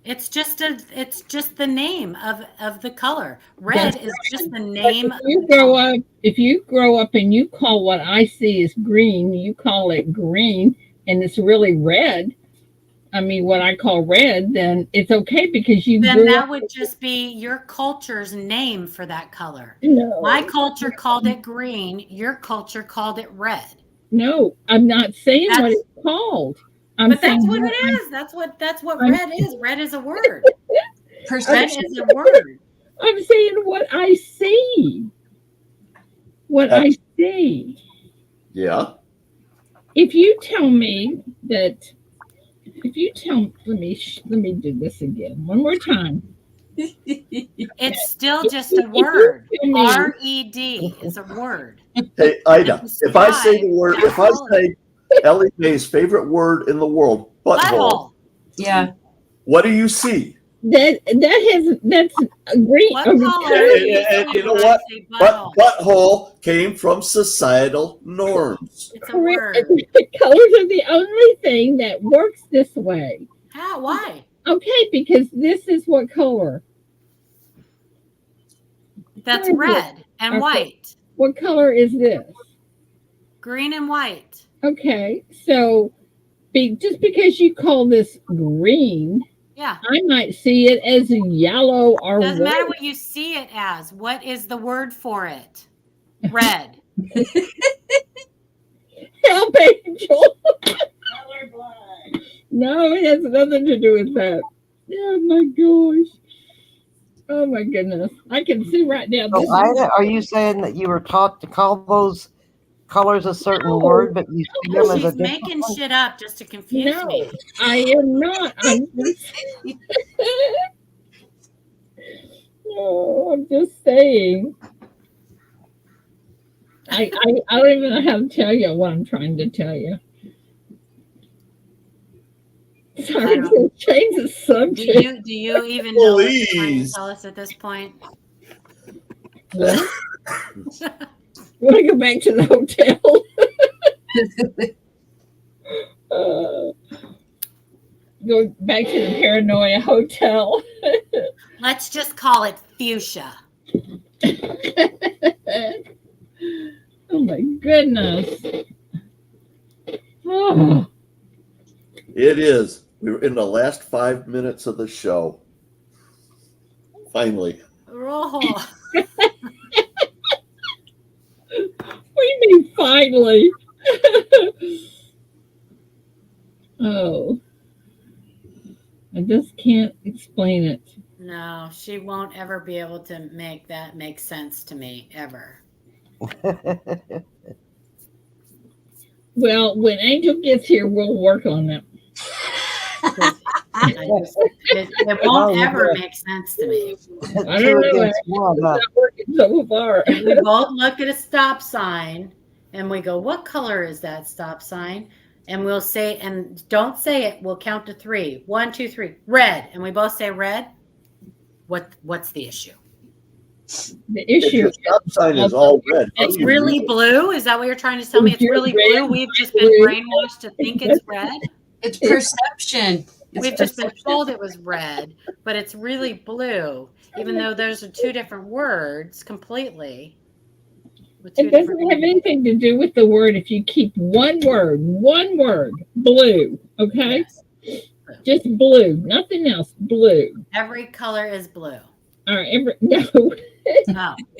It's just the name of the color. Red is just the name of If you grow up and you call what I see as green, you call it green, and it's really red. I mean, what I call red, then it's okay because you then grew that up. would just be your culture's name for that color. No, My culture called it green. Your culture called it red. no, I'm not saying what That's- it's called. I'm But that's saying what what it is. That's what I'm- red is. Red is a word. Red Perception. is a word. I'm saying what I see. What I see. Yeah. If you tell me that, let me do this again one more time. It's still just a word. R-E-D is a word. Hey, Ida, if I say the word, Describe if I that say Ellie Mae's favorite word in the world, butthole, Yeah. what do you see? That's a green. What a color do you And see you know when what? I say But butthole? butthole came from societal norms. It's a correct. word. Colors are the only thing that works this way. How? Why? Okay, because this is what color. That's What is it? red and Okay. white. What color is this? Green and white. Okay, so just because you call this green, Yeah. I might see it as yellow or Doesn't matter white. what you see it as. What is the word for it? Red. Help, Angel. No, it has nothing to do with that. Oh my gosh. Oh my goodness. I can see right now. So, This Ida, are you saying that you were taught to call those colors a certain No. word, but you see them as a She's different making one? shit up just to confuse no, me. I am not. I'm just no, I'm just saying. I don't even know how to tell you what I'm trying to tell you. Sorry I don't- to change the subject. Do you even know what you're trying to Please. tell us at this point? What? Want to go back to the hotel? Go back to the paranoia hotel. Let's just call it fuchsia. Oh my goodness. Oh, It is. We were in the last 5 minutes of the show. Finally. Roll. we mean finally. Oh, I just can't explain it. No, she won't ever be able to make that make sense to me, ever. Well, when Angel gets here, we'll work on it. It won't ever make sense to me. I Two don't know. against one. It's not working so far. If we both look at a stop sign and we go, what color is that stop sign? And we'll say, and don't say it, we'll count to 3. 1, 2, 3, red. And we both say red. What's the issue? The If issue your stop sign is all red, how It's do you really read it? blue. Is that what you're trying to tell me? It's really blue. We've just been brainwashed to think it's red. It's perception. We've just been told it was red, but it's really blue, even though those are two different words completely. With two It doesn't different have anything to do with the word. If you keep one word, blue, okay? Yes. Just blue, nothing else, blue. Every color is blue. All right, no, Oh,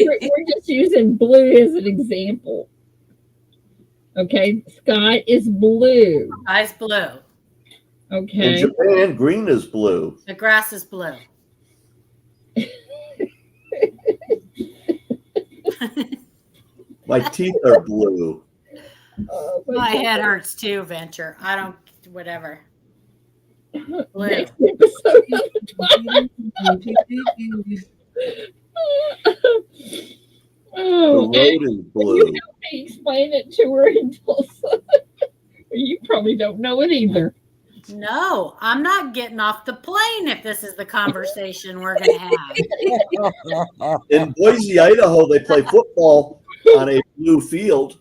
we're just using blue as an example. Okay, sky is blue. sky's blue. In Okay, Japan, green is blue. The grass is blue. My teeth are blue. oh, My head hurts too, Venture. I don't, whatever. Blue. Next episode of oh, The road is you blue. help me explain it to her until you probably don't know it either. No, I'm not getting off the plane if this is the conversation we're going to have. In Boise, Idaho, they play football on a blue field.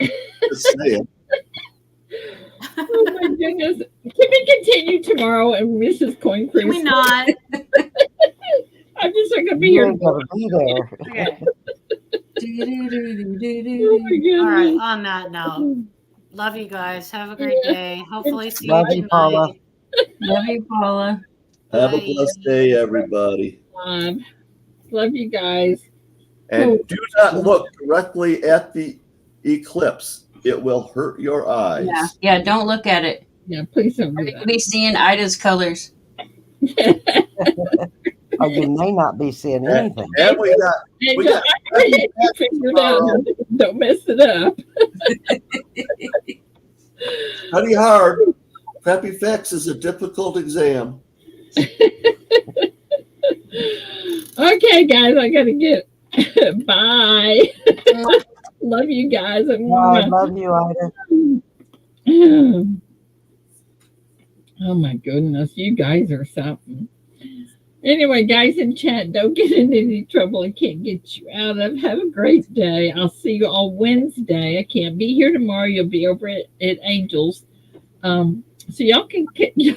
Just saying. Oh my goodness. Can we continue tomorrow and Mrs. Coin Can we not? I'm just not going to be You here. ain't gonna be there. Okay. Oh my goodness. All right. On that note, love you guys. Have a great day. Hopefully, see Love you you, tonight. Paula. Love you, Paula. Have a Bye. blessed day, everybody. Love you guys. And do not look directly at the eclipse. It will hurt your eyes. Yeah, don't look at it. Yeah, please don't do You could be seeing Ida's colors. that. Or you may not be seeing anything. And we got Angel, I already had you figured out. Don't mess it up. study hard. Crappy Facts is a difficult exam. Okay, guys, I got to get. Bye. Love you guys. I love you, Ida. Oh my goodness, you guys are something. Anyway, guys in chat, don't get in any trouble I can't get you out of. Have a great day. I'll see you all Wednesday. I can't be here tomorrow. You'll be over at Angels. So y'all can y'all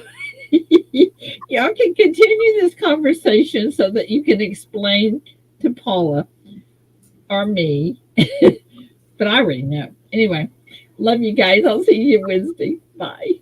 can continue this conversation so that you can explain to Paula or me. But I already know. Anyway, love you guys. I'll see you Wednesday. Bye.